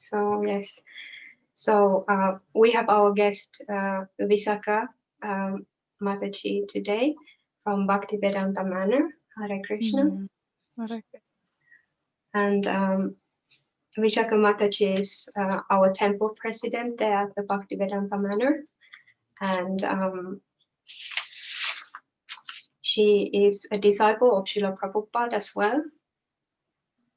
So yes, so we have our guest Visakha Mataji today from Bhaktivedanta Manor. Hare Krishna. Hare Krishna. And Visakha Mataji is our temple president there at the Bhaktivedanta Manor, and she is a disciple of Srila Prabhupada as well.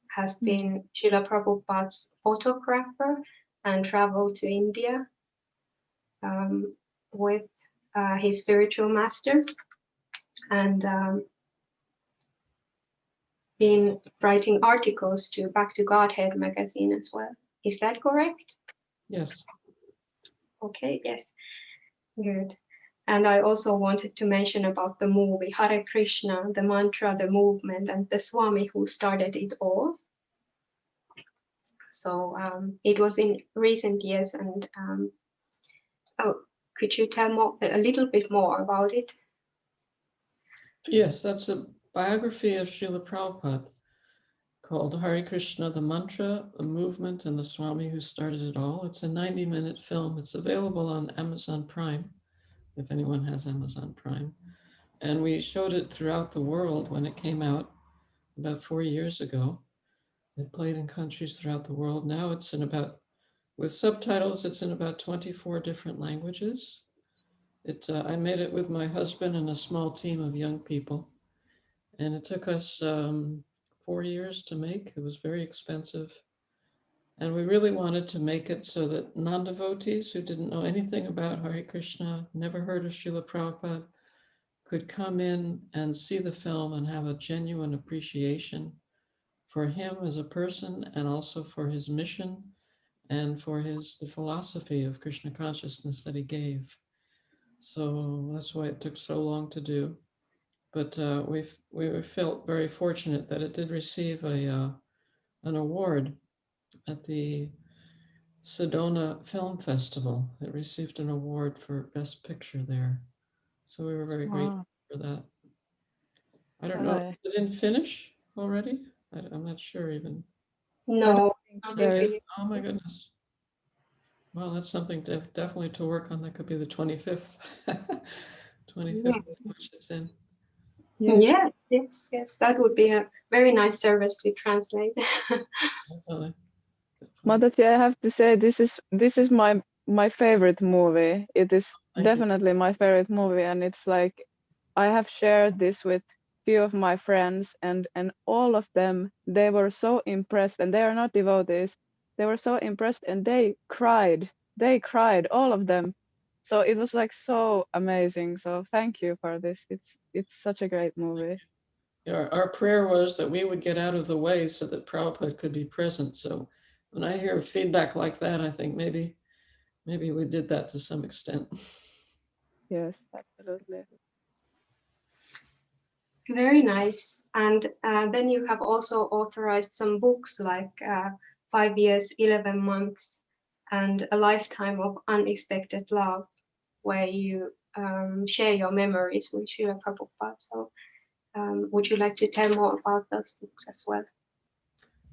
Has been Srila Prabhupada's photographer and traveled to India with his spiritual master, and been writing articles to Back to Godhead magazine as well. Is that correct? Yes. Okay, yes, good. And I also wanted to mention about the movie Hare Krishna, the mantra, the movement, and the Swami who started it all. So it was in recent years, and could you tell a little bit more about it? Yes, that's a biography of Srila Prabhupada called Hare Krishna, the mantra, the movement, and the Swami who started it all. It's a 90-minute film. It's available on Amazon Prime, if anyone has Amazon Prime. And we showed it throughout the world when it came out about 4 years ago. It played in countries throughout the world. Now it's in with subtitles, it's in about 24 different languages. I made it with my husband and a small team of young people. And it took us 4 years to make. It was very expensive. And we really wanted to make it so that non-devotees who didn't know anything about Hare Krishna, never heard of Srila Prabhupada, could come in and see the film and have a genuine appreciation for him as a person, and also for his mission and for the philosophy of Krishna consciousness that he gave. So that's why it took so long to do. But we felt very fortunate that it did receive an award at the Sedona Film Festival. It received an award for Best Picture there. So we were very grateful for that. I don't know, it didn't finish already? I'm not sure even. No. Oh my goodness. Well, that's something definitely to work on. That could be the 25th. 25th, which it's in. Yeah. Yes. That would be a very nice service to translate. Mataji, I have to say this is my favorite movie. It is definitely my favorite movie, and it's like I have shared this with few of my friends, and all of them, they were so impressed, and they are not devotees. They were so impressed, and they cried, all of them. So it was like so amazing. So thank you for this. It's such a great movie. Yeah, our prayer was that we would get out of the way so that Prabhupada could be present. So when I hear feedback like that, I think maybe we did that to some extent. Yes, absolutely. Very nice. And then you have also authorized some books like 5 years, 11 months, and A Lifetime of Unexpected Love, where you share your memories with Srila Prabhupada. So would you like to tell more about those books as well?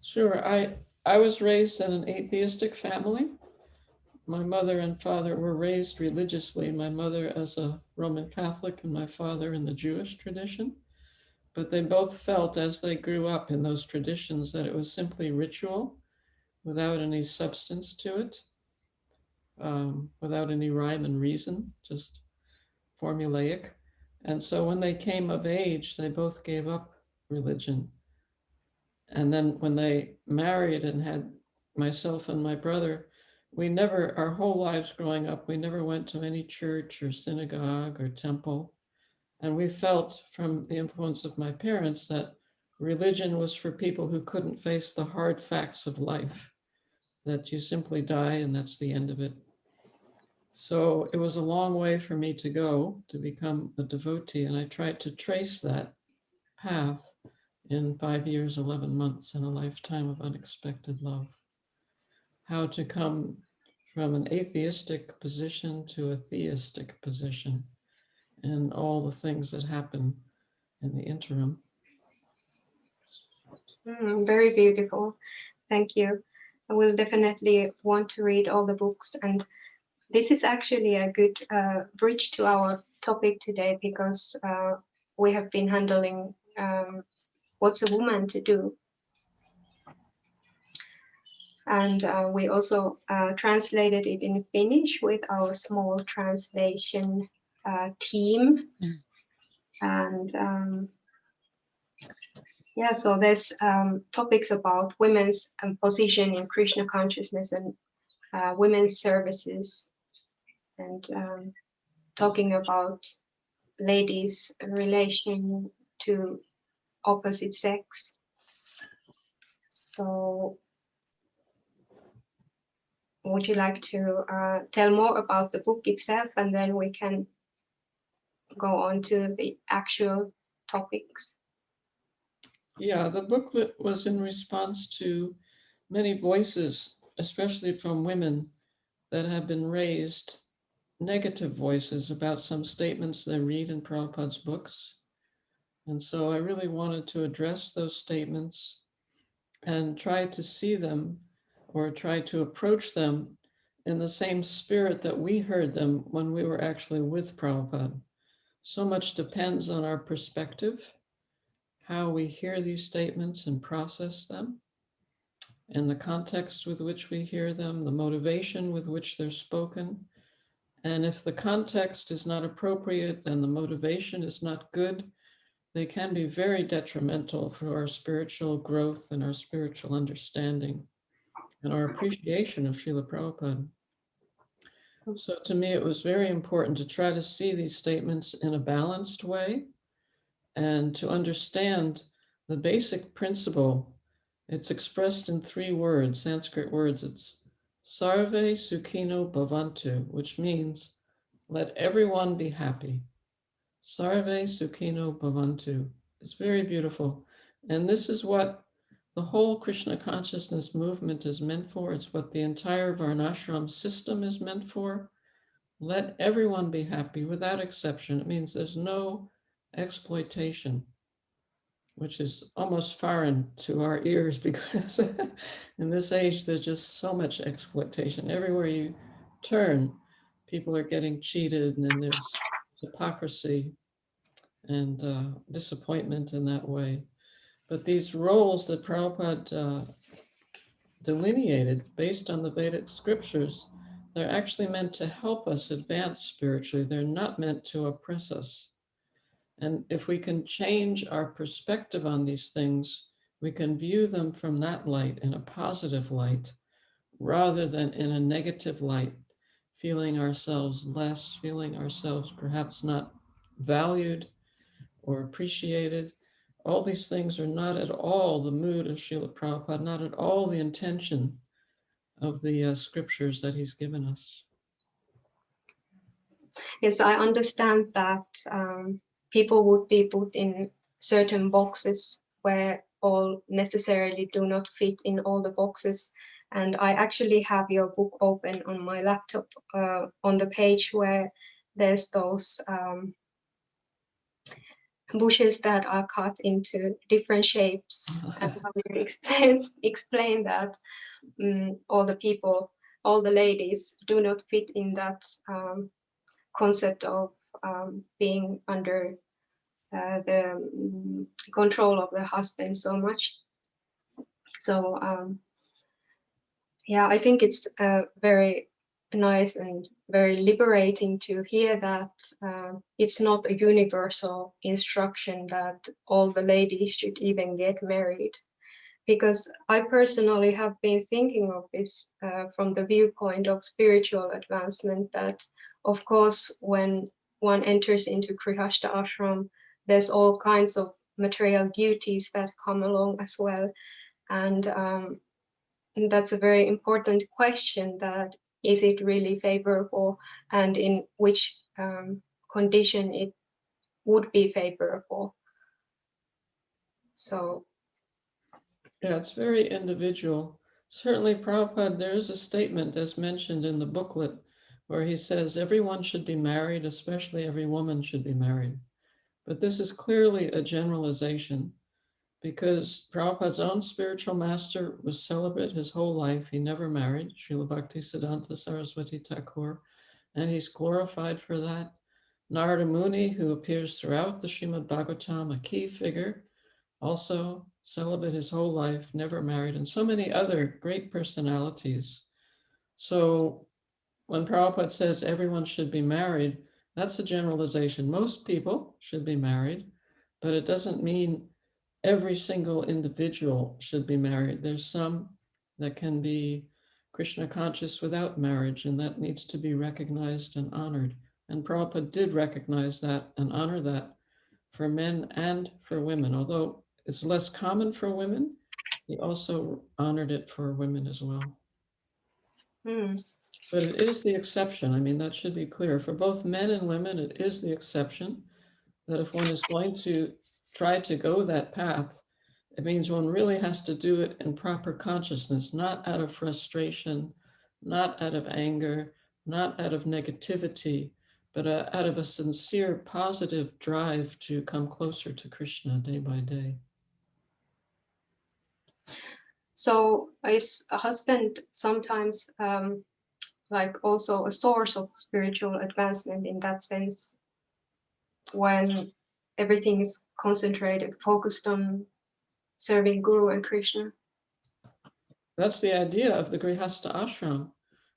Sure. I was raised in an atheistic family. My mother and father were raised religiously, my mother as a Roman Catholic and my father in the Jewish tradition. But they both felt as they grew up in those traditions that it was simply ritual without any substance to it, without any rhyme and reason, just formulaic. And so when they came of age, they both gave up religion. And then when they married and had myself and my brother, our whole lives growing up, we never went to any church or synagogue or temple. And we felt from the influence of my parents that religion was for people who couldn't face the hard facts of life, that you simply die and that's the end of it. So it was a long way for me to go to become a devotee. And I tried to trace that path in 5 years, 11 months, and A Lifetime of Unexpected Love. How to come from an atheistic position to a theistic position, and all the things that happen in the interim. Very beautiful. Thank you. I will definitely want to read all the books, and this is actually a good bridge to our topic today, because we have been handling what's a woman to do. And we also translated it in Finnish with our small translation team. And yeah, so there's topics about women's position in Krishna consciousness and women's services, and talking about ladies' relation to opposite sex. So would you like to tell more about the book itself, and then we can go on to the actual topics? Yeah, the booklet was in response to many voices, especially from women, that have been raised, negative voices about some statements they read in Prabhupada's books. And so I really wanted to address those statements and try to see them, or try to approach them in the same spirit that we heard them when we were actually with Prabhupada. So much depends on our perspective, how we hear these statements and process them, and the context with which we hear them, the motivation with which they're spoken. And if the context is not appropriate and the motivation is not good, they can be very detrimental for our spiritual growth and our spiritual understanding and our appreciation of Srila Prabhupada. So to me, it was very important to try to see these statements in a balanced way and to understand the basic principle. It's expressed in 3 words, Sanskrit words. It's Sarve Sukhino Bhavantu, which means let everyone be happy. Sarve Sukhino Bhavantu. It's very beautiful. And this is what the whole Krishna consciousness movement is meant for. It's what the entire Varnashram system is meant for. Let everyone be happy without exception. It means there's no exploitation, which is almost foreign to our ears, because in this age, there's just so much exploitation. Everywhere you turn, people are getting cheated, and there's hypocrisy and disappointment in that way. But these roles that Prabhupada delineated based on the Vedic scriptures, they're actually meant to help us advance spiritually. They're not meant to oppress us. And if we can change our perspective on these things, we can view them from that light, in a positive light, rather than in a negative light, feeling ourselves less, feeling ourselves perhaps not valued or appreciated. All these things are not at all the mood of Srila Prabhupada, not at all the intention of the scriptures that he's given us. Yes, I understand that people would be put in certain boxes where all necessarily do not fit in all the boxes. And I actually have your book open on my laptop on the page where there's those bushes that are cut into different shapes. And you explain that all the people, all the ladies do not fit in that concept of being under the control of the husband so much. So yeah, I think it's very nice and very liberating to hear that it's not a universal instruction that all the ladies should even get married. Because I personally have been thinking of this from the viewpoint of spiritual advancement, that of course when one enters into Grihastha ashram, there's all kinds of material duties that come along as well. And that's a very important question, that is it really favorable, and in which condition it would be favorable. So yeah, it's very individual. Certainly, Prabhupada, there is a statement as mentioned in the booklet where he says everyone should be married, especially every woman should be married. But this is clearly a generalization. because Prabhupada's own spiritual master was celibate his whole life. He never married, Srila Bhaktisiddhanta Saraswati Thakur, and he's glorified for that. Narada Muni, who appears throughout the Srimad Bhagavatam, a key figure, also celibate his whole life, never married, and so many other great personalities. So when Prabhupada says everyone should be married, that's a generalization. Most people should be married, but it doesn't mean every single individual should be married. There's some that can be Krishna conscious without marriage, and that needs to be recognized and honored. And Prabhupada did recognize that and honor that for men and for women. Although it's less common for women, he also honored it for women as well. But it is the exception. I mean, that should be clear. For both men and women, it is the exception that if one is going to try to go that path, it means one really has to do it in proper consciousness, not out of frustration, not out of anger, not out of negativity, but out of a sincere, positive drive to come closer to Krishna day by day. So is a husband sometimes like also a source of spiritual advancement in that sense, when everything is concentrated, focused on serving Guru and Krishna? That's the idea of the Grihastha ashram,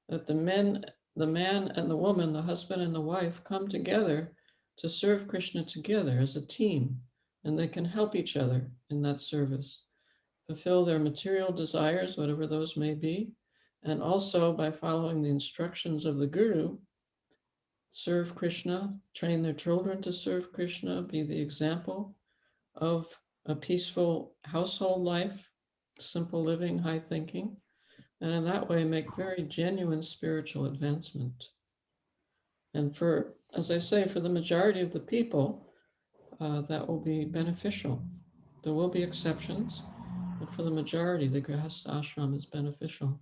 that the man and the woman, the husband and the wife, come together to serve Krishna together as a team, and they can help each other in that service, fulfill their material desires, whatever those may be, and also by following the instructions of the Guru, serve Krishna, train their children to serve Krishna, be the example of a peaceful household life, simple living, high thinking, and in that way make very genuine spiritual advancement. And for, as I say, for the majority of the people, that will be beneficial. There will be exceptions, but for the majority, the Grihastha ashram is beneficial.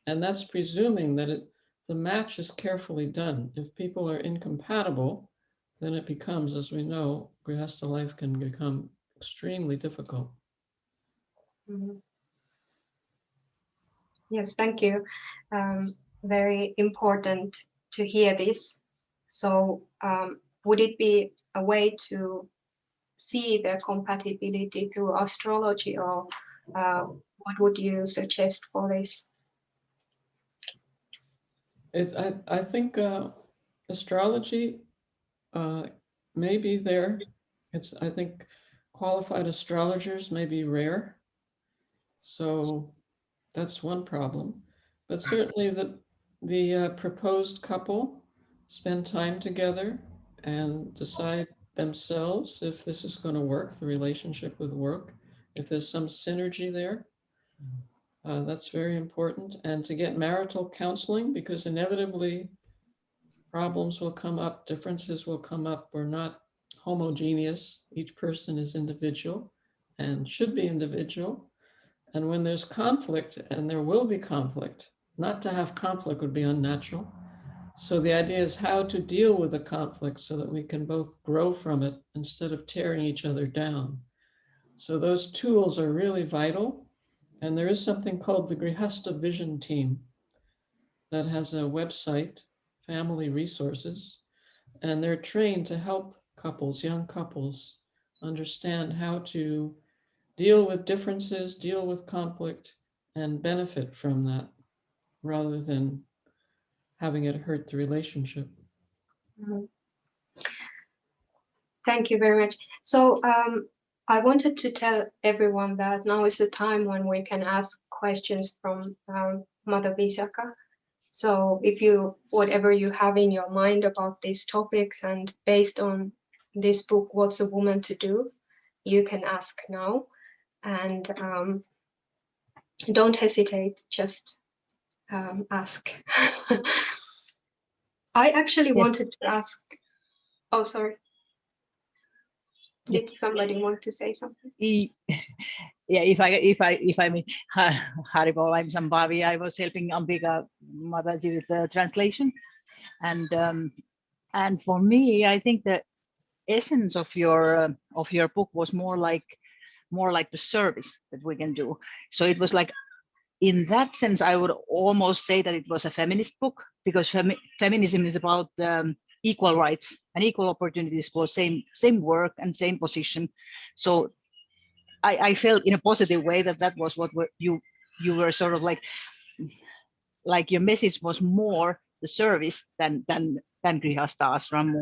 And that's presuming that the match is carefully done. If people are incompatible, then it becomes, as we know, Grihastha life can become extremely difficult. Yes, thank you. Very important to hear this. So would it be a way to see the compatibility through astrology, or what would you suggest for this? I think astrology may be there. I think qualified astrologers may be rare. So that's one problem. But certainly the proposed couple spend time together and decide themselves if this is going to work, the relationship with work, if there's some synergy there. That's very important. And to get marital counseling, because inevitably problems will come up, differences will come up. We're not homogeneous. Each person is individual and should be individual. And when there's conflict, and there will be conflict, not to have conflict would be unnatural. So the idea is how to deal with the conflict so that we can both grow from it instead of tearing each other down. So those tools are really vital. And there is something called the Grihastha Vision Team that has a website, Family Resources, and they're trained to help couples, young couples, understand how to deal with differences, deal with conflict, and benefit from that rather than having it hurt the relationship. Thank you very much. So I wanted to tell everyone that now is the time when we can ask questions from Mother Visakha. So if whatever you have in your mind about these topics and based on this book, What's a Woman to Do, you can ask now. And don't hesitate, just ask. I actually wanted to ask, oh, sorry. Did somebody want to say something? Yeah, if I may, Haribol, I'm Sambhavi. I was helping Ambika Mataji with the translation, and for me, I think the essence of your book was more like more like the service that we can do. So it was like, in that sense, I would almost say that it was a feminist book, because feminism is about equal rights and equal opportunities for same work and same position. So I felt in a positive way that was what you were sort of like your message was more the service than grihastha ashram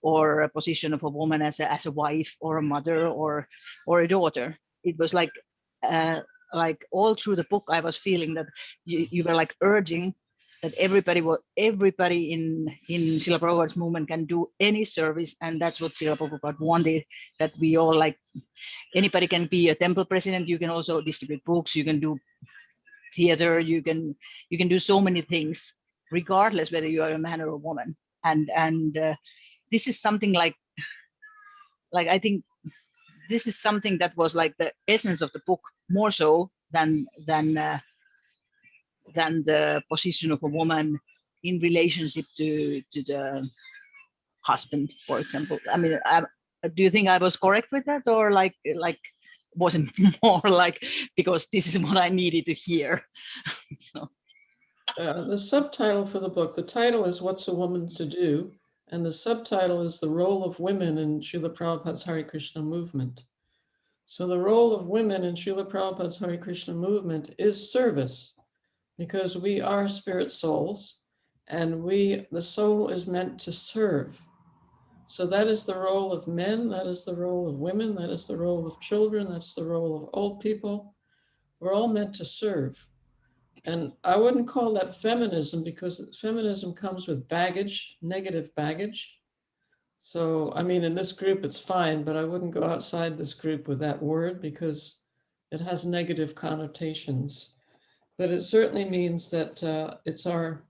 or a position of a woman as a wife or a mother or a daughter. It was like all through the book, I was feeling that you were like urging that everybody in Srila Prabhupada's movement can do any service, and that's what Srila Prabhupada wanted. That we all like, anybody can be a temple president. You can also distribute books. You can do theater. You can do so many things, regardless whether you are a man or a woman. And this is something like I think this is something that was like the essence of the book, more so than the position of a woman in relationship to the husband, for example. I mean, do you think I was correct with that, or like wasn't more like because this is what I needed to hear? So. The subtitle for the book, the title is "What's a Woman to Do?" and the subtitle is "The Role of Women in Srila Prabhupada's Hare Krishna Movement." So the role of women in Srila Prabhupada's Hare Krishna Movement is service, because we are spirit souls, and the soul is meant to serve. So that is the role of men, that is the role of women, that is the role of children, that's the role of old people. We're all meant to serve. And I wouldn't call that feminism, because feminism comes with baggage, negative baggage. So, I mean, in this group, it's fine, but I wouldn't go outside this group with that word, because it has negative connotations. But it certainly means that it's our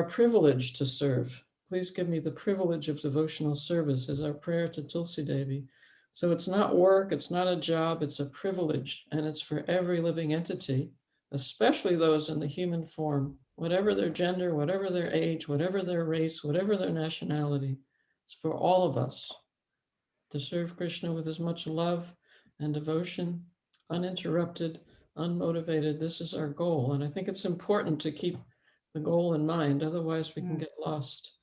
privilege to serve. Please give me the privilege of devotional service as our prayer to Tulsi Devi. So it's not work, it's not a job, it's a privilege, and it's for every living entity, especially those in the human form, whatever their gender, whatever their age, whatever their race, whatever their nationality. It's for all of us to serve Krishna with as much love and devotion, uninterrupted, unmotivated. This is our goal. And I think it's important to keep the goal in mind. Otherwise, we can get lost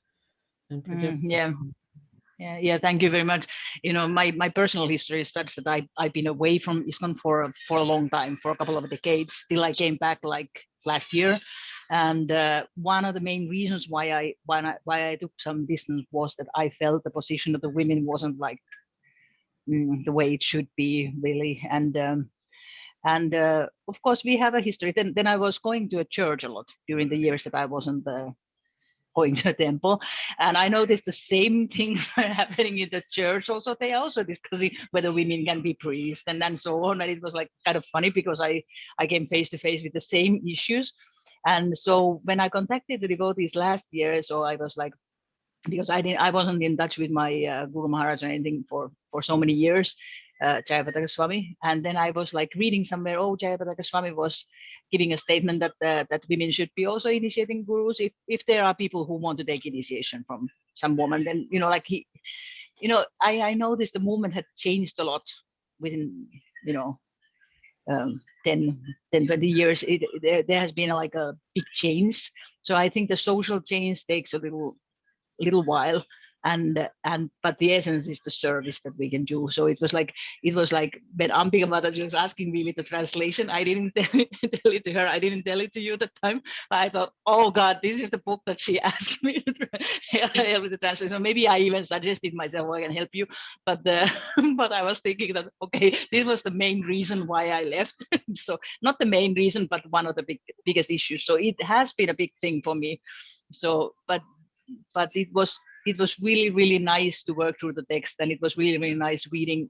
and forget. Yeah. Thank you very much. You know, my personal history is such that I've been away from ISKCON for a long time, for a couple of decades, till I came back like last year. And one of the main reasons why I took some distance was that I felt the position of the women wasn't like the way it should be, really. And of course, we have a history. Then I was going to a church a lot during the years that I wasn't going to a temple, and I noticed the same things were happening in the church. Also, they are also discussing whether women can be priests and so on. And it was like kind of funny, because I came face to face with the same issues. And so when I contacted the devotees last year, so I was like, because I wasn't in touch with my Guru Maharaj or anything for so many years, Jayapataka Swami. And then I was like reading somewhere, Jayapataka Swami was giving a statement that women should be also initiating gurus if there are people who want to take initiation from some woman. Then, you know, like I noticed the movement had changed a lot within, 10, 20 years. There has been like a big change. So I think the social change takes a little while, but the essence is the service that we can do. So it was like when Ambika Mataji was asking me with the translation, I didn't tell it to her. I didn't tell it to you at the time. I thought, oh God, this is the book that she asked me to help with the translation. So maybe I even suggested myself, I can help you. But but I was thinking that, okay, this was the main reason why I left. So not the main reason, but one of the biggest issues. So it has been a big thing for me. So, but it was really, really nice to work through the text, and it was really, really nice reading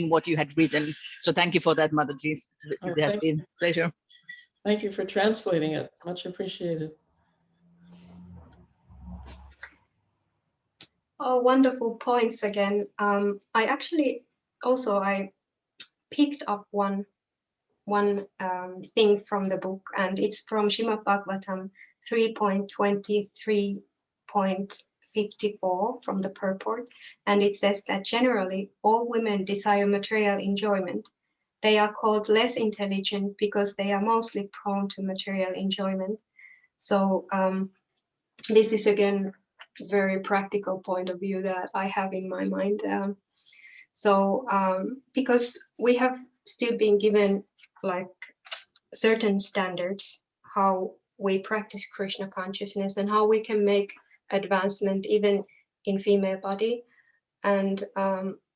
what you had written. So thank you for that, Mataji. It has been a pleasure. Thank you for translating it. Much appreciated. Oh, wonderful points again. I actually also picked up one thing from the book, and it's from Srimad Bhagavatam 3.23.5, 54 from the purport, and it says that generally all women desire material enjoyment. They are called less intelligent because they are mostly prone to material enjoyment. So this is again very practical point of view that I have in my mind. Because we have still been given like certain standards how we practice Krishna consciousness and how we can make advancement even in female body, and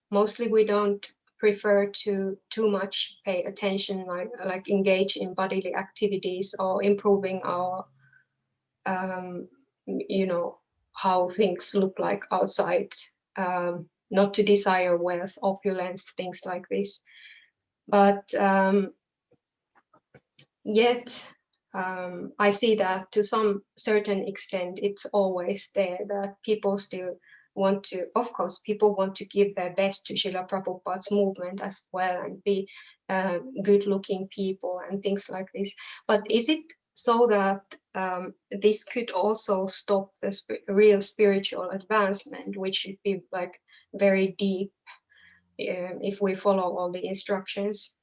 mostly we don't prefer to too much pay attention, like engage in bodily activities or improving our how things look like outside, not to desire wealth, opulence, things like this. But yet I see that to some certain extent it's always there, that people still want to, of course, people want to give their best to Srila Prabhupada's movement as well and be good-looking people and things like this. But is it so that this could also stop the real spiritual advancement, which should be like very deep if we follow all the instructions?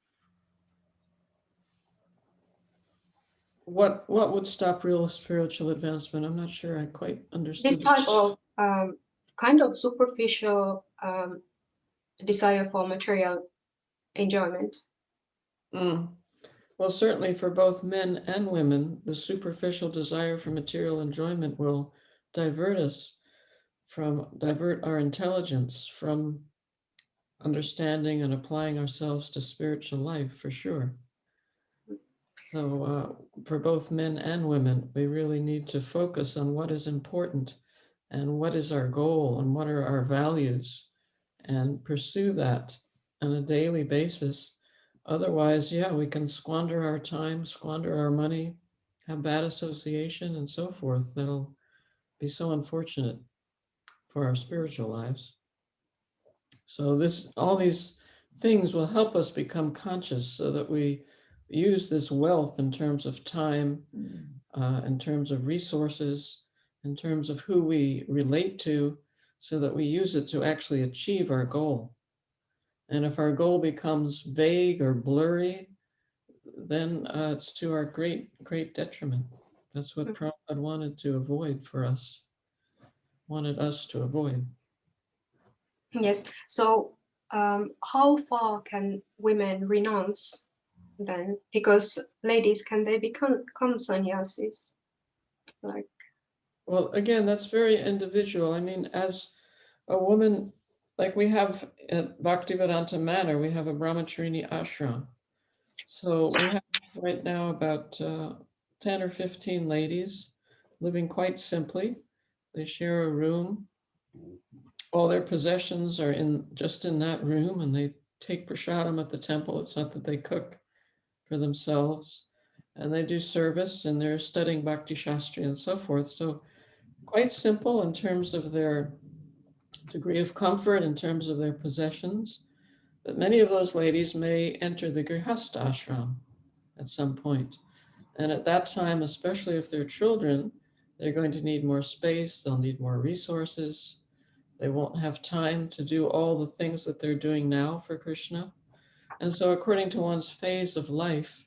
What would stop real spiritual advancement? I'm not sure I quite understood. This type of kind of superficial desire for material enjoyment. Well, certainly for both men and women, the superficial desire for material enjoyment will divert our intelligence from understanding and applying ourselves to spiritual life, for sure. So for both men and women, we really need to focus on what is important and what is our goal and what are our values, and pursue that on a daily basis. Otherwise, yeah, we can squander our time, squander our money, have bad association and so forth. That'll be so unfortunate for our spiritual lives. So all these things will help us become conscious so that we use this wealth in terms of time, in terms of resources, in terms of who we relate to, so that we use it to actually achieve our goal. And if our goal becomes vague or blurry, then it's to our great detriment. That's what Prabhupada wanted to avoid for us, wanted us to avoid. Yes. So how far can women renounce then? Because ladies, can they become sannyasis? Well, again, that's very individual. I mean, as a woman, like we have at Bhaktivedanta Manor, we have a brahmacharini ashram. So we have right now about 10 or 15 ladies living quite simply. They share a room. All their possessions are just in that room, and they take prasadam at the temple. It's not that they cook for themselves. And they do service, and they're studying Bhakti Shastri and so forth. So quite simple in terms of their degree of comfort, in terms of their possessions. But many of those ladies may enter the Grihastha ashram at some point. And at that time, especially if they're children, they're going to need more space, they'll need more resources. They won't have time to do all the things that they're doing now for Krishna. And so according to one's phase of life,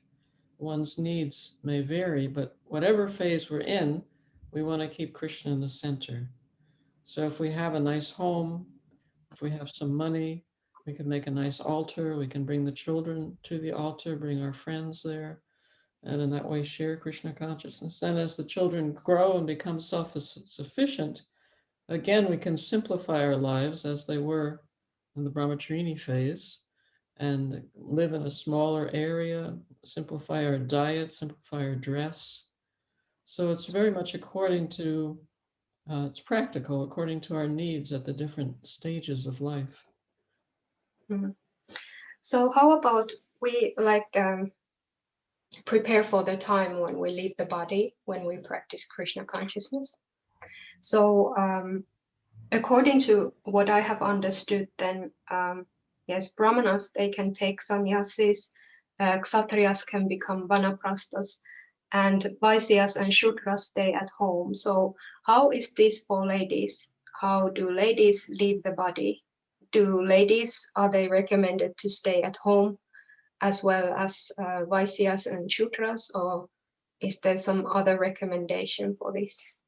one's needs may vary, but whatever phase we're in, we want to keep Krishna in the center. So if we have a nice home, if we have some money, we can make a nice altar, we can bring the children to the altar, bring our friends there, and in that way share Krishna consciousness. And as the children grow and become self-sufficient, again, we can simplify our lives as they were in the brahmacharini phase and live in a smaller area, simplify our diet, simplify our dress. So it's very much according to, it's practical according to our needs at the different stages of life. Mm-hmm. So how about we prepare for the time when we leave the body, when we practice Krishna consciousness? So according to what I have understood, then yes, brahmanas, they can take sannyasis, kshatriyas can become vanaprasthas, and vaisyas and shudras stay at home. So how is this for ladies? how do ladies leave the body? Are they recommended to stay at home as well as Vaisyas and Shudras, or is there some other recommendation for this?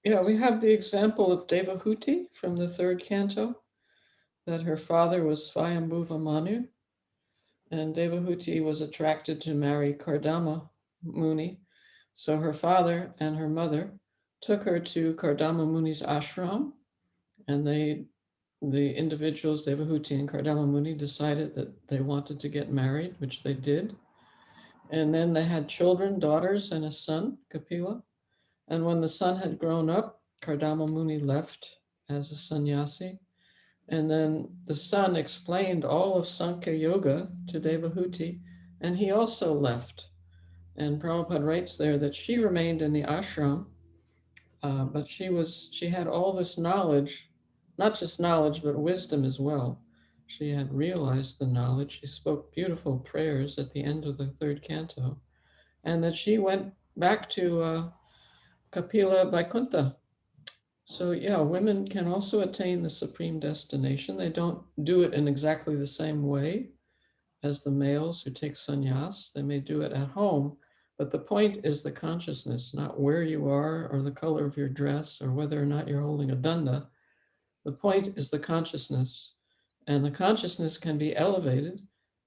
Yeah, we have the example of Devahuti from the 3rd canto, that her father was Swayambhuva Manu, and Devahuti was attracted to marry Kardama Muni. So her father and her mother took her to Kardama Muni's ashram, and the individuals, Devahuti and Kardama Muni, decided that they wanted to get married, which they did. And then they had children, daughters, and a son, Kapila. And when the son had grown up, Kardama Muni left as a sannyasi. And then the son explained all of Sankhya Yoga to Devahuti, and he also left. And Prabhupada writes there that she remained in the ashram, but she had all this knowledge, not just knowledge, but wisdom as well. She had realized the knowledge. She spoke beautiful prayers at the end of the 3rd canto, and that she went back to Kapila Vaikuntha. So yeah, women can also attain the supreme destination. They don't do it in exactly the same way as the males who take sannyas. They may do it at home, but the point is the consciousness, not where you are or the color of your dress or whether or not you're holding a danda. The point is the consciousness, and the consciousness can be elevated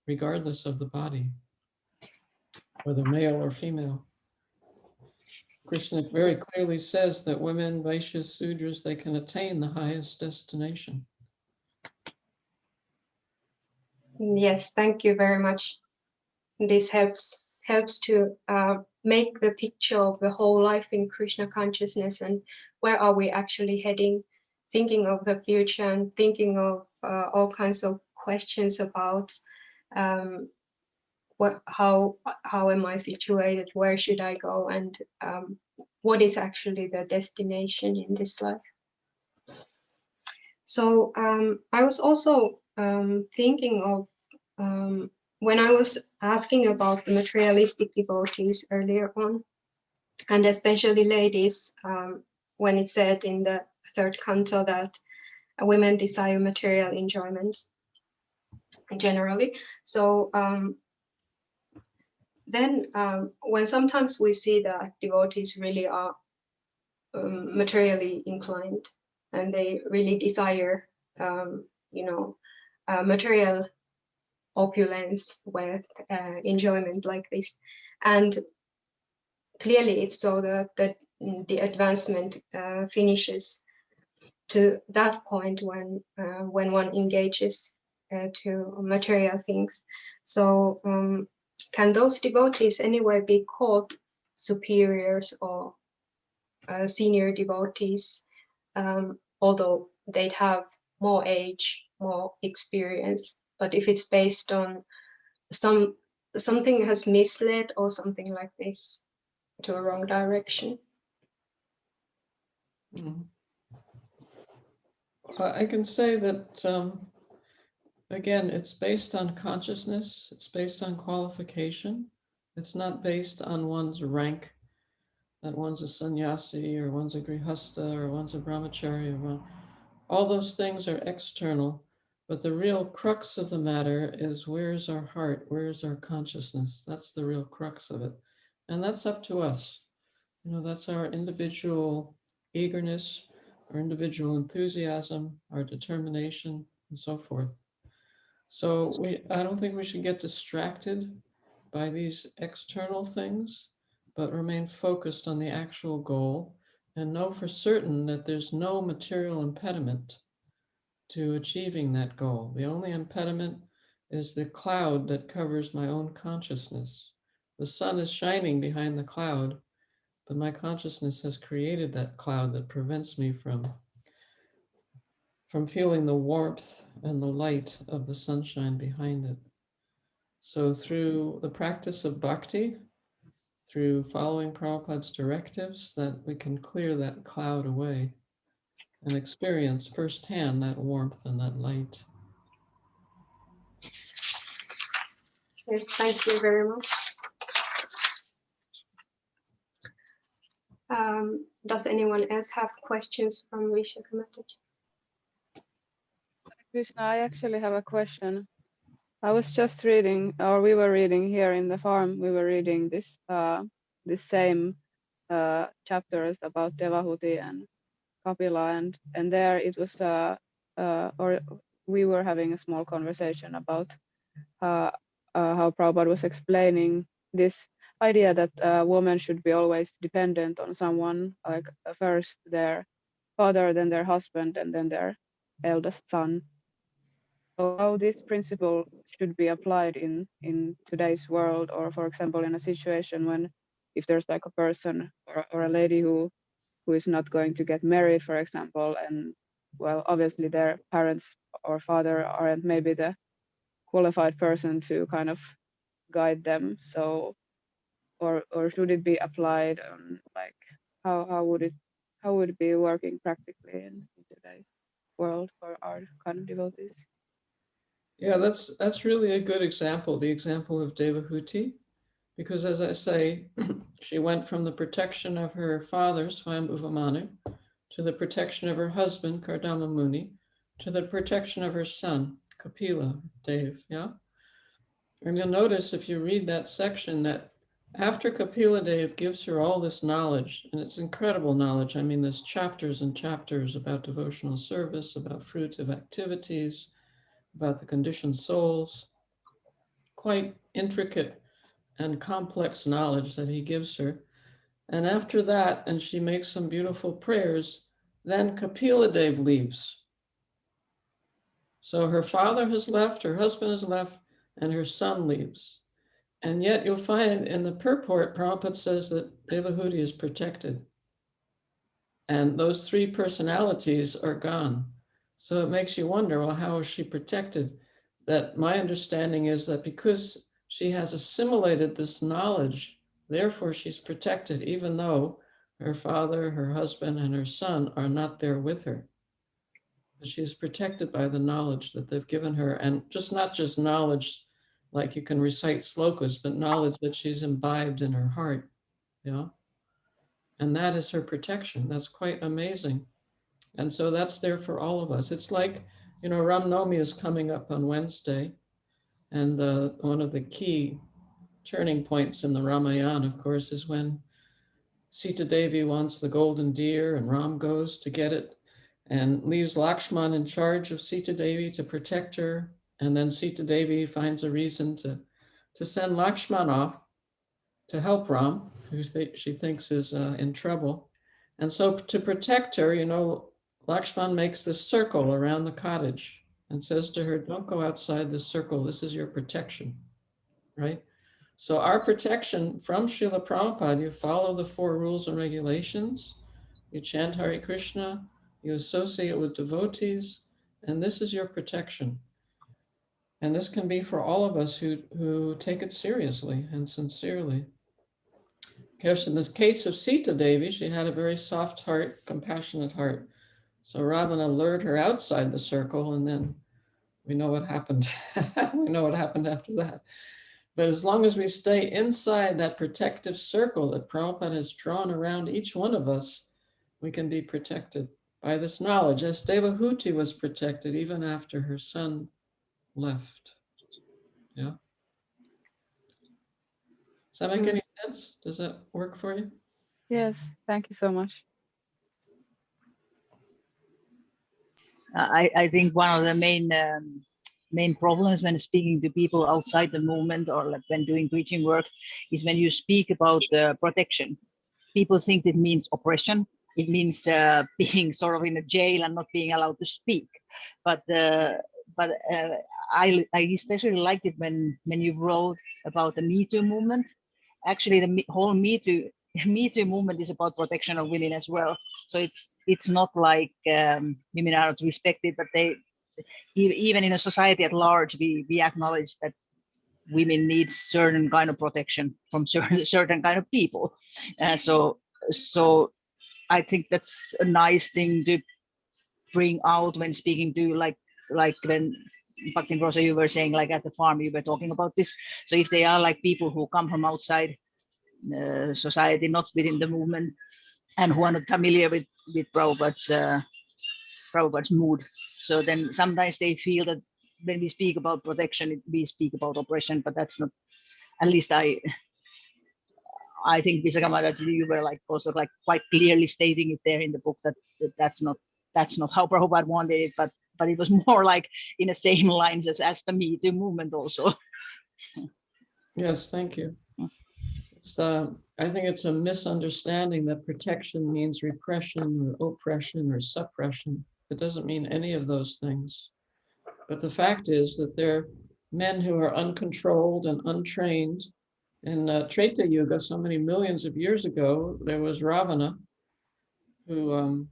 regardless of the body, whether male or female. Krishna very clearly says that women, Vaishyas, Sudras, they can attain the highest destination. Yes, thank you very much. This helps to make the picture of the whole life in Krishna consciousness and where are we actually heading, thinking of the future and thinking of all kinds of questions about how am I situated, where should I go, and what is actually the destination in this life. So I was also thinking of when I was asking about the materialistic devotees earlier on, and especially ladies, when it said in the 3rd canto that women desire material enjoyment generally. So then when sometimes we see that devotees really are materially inclined and they really desire, material opulence with enjoyment like this, and clearly it's so that the advancement finishes to that point when one engages to material things. So can those devotees anyway be called superiors or senior devotees, although they'd have more age, more experience? But if it's based on something has misled or something like this to a wrong direction. I can say that, again, it's based on consciousness. It's based on qualification. It's not based on one's rank, that one's a sannyasi or one's a grihasta or one's a brahmachari. All those things are external, but the real crux of the matter is where's our heart, where's our consciousness? That's the real crux of it. And that's up to us. That's our individual eagerness, our individual enthusiasm, our determination, and so forth. So I don't think we should get distracted by these external things, but remain focused on the actual goal and know for certain that there's no material impediment to achieving that goal. The only impediment is the cloud that covers my own consciousness. The sun is shining behind the cloud, but my consciousness has created that cloud that prevents me from feeling the warmth and the light of the sunshine behind it. So through the practice of bhakti, through following Prabhupada's directives, that we can clear that cloud away and experience firsthand that warmth and that light. Yes, thank you very much. Does anyone else have questions from Visakha Mataji? Krishna, I actually have a question. I was just reading, or we were reading here in the farm, we were reading this same chapters about Devahuti and Kapila, and there it was, or we were having a small conversation about how Prabhupada was explaining this idea that a woman should be always dependent on someone, like first their father, then their husband, and then their eldest son. So how this principle should be applied in today's world, or for example, in a situation when if there's like a person or a lady who is not going to get married, for example, and well, obviously their parents or father aren't maybe the qualified person to kind of guide them. So, or should it be applied on like how would it be working practically in today's world for our kind of devotees? Yeah, that's really a good example, the example of Devahuti, because as I say, she went from the protection of her father, Swayambhuva Manu, to the protection of her husband, Kardama Muni, to the protection of her son, Kapila Dev, yeah? And you'll notice if you read that section that after Kapila Dev gives her all this knowledge, and it's incredible knowledge. I mean, there's chapters and chapters about devotional service, about fruitive activities, about the conditioned souls, quite intricate and complex knowledge that he gives her. And after that, and she makes some beautiful prayers, then Kapila Dev leaves. So her father has left, her husband has left, and her son leaves. And yet you'll find in the purport, Prabhupada says that Devahuti is protected. And those three personalities are gone. So it makes you wonder, well, how is she protected? That my understanding is that because she has assimilated this knowledge, therefore she's protected, even though her father, her husband, and her son are not there with her. But she's protected by the knowledge that they've given her, and just not just knowledge like you can recite slokas, but knowledge that she's imbibed in her heart, you know? And that is her protection. That's quite amazing. And so that's there for all of us. It's like, you know, Ram Navami is coming up on Wednesday. And one of the key turning points in the Ramayana, of course, is when Sita Devi wants the golden deer and Ram goes to get it and leaves Lakshman in charge of Sita Devi to protect her. And then Sita Devi finds a reason to send Lakshman off to help Ram, who she thinks is in trouble. And so to protect her, you know, Lakshman makes this circle around the cottage and says to her, don't go outside this circle. This is your protection, right? So our protection from Srila Prabhupada, you follow the 4 rules and regulations, you chant Hare Krishna, you associate with devotees, and this is your protection. And this can be for all of us who take it seriously and sincerely. Because in this case of Sita Devi, she had a very soft heart, compassionate heart. So Ravana lured her outside the circle, and then we know what happened. We know what happened after that. But as long as we stay inside that protective circle that Prabhupada has drawn around each one of us, we can be protected by this knowledge, as Devahuti was protected even after her son left. Yeah. Does that make any sense? Does that work for you? Yes, thank you so much. I think one of the main problems when speaking to people outside the movement or like when doing preaching work is when you speak about protection. People think it means oppression. It means being sort of in a jail and not being allowed to speak. But I especially liked it when you wrote about the Me Too movement. Actually, the whole Me Too movement is about protection of women as well. So it's not like women are not respected, but they even in a society at large, we acknowledge that women need certain kind of protection from certain kind of people. So I think that's a nice thing to bring out when speaking to like when Bhakti Rosa, you were saying like at the farm, you were talking about this. So if they are like people who come from outside society, not within the movement, and who are not familiar with Prabhupada's mood. So then sometimes they feel that when we speak about protection, we speak about oppression, but that's not, at least I think Visakha Mataji, you were like also like quite clearly stating it there in the book that that's not how Prabhupada wanted it, but it was more like in the same lines as the Me Too movement also. Yes, thank you. It's I think it's a misunderstanding that protection means repression or oppression or suppression. It doesn't mean any of those things. But the fact is that there are men who are uncontrolled and untrained. In Treta Yuga, so many millions of years ago, there was Ravana, who,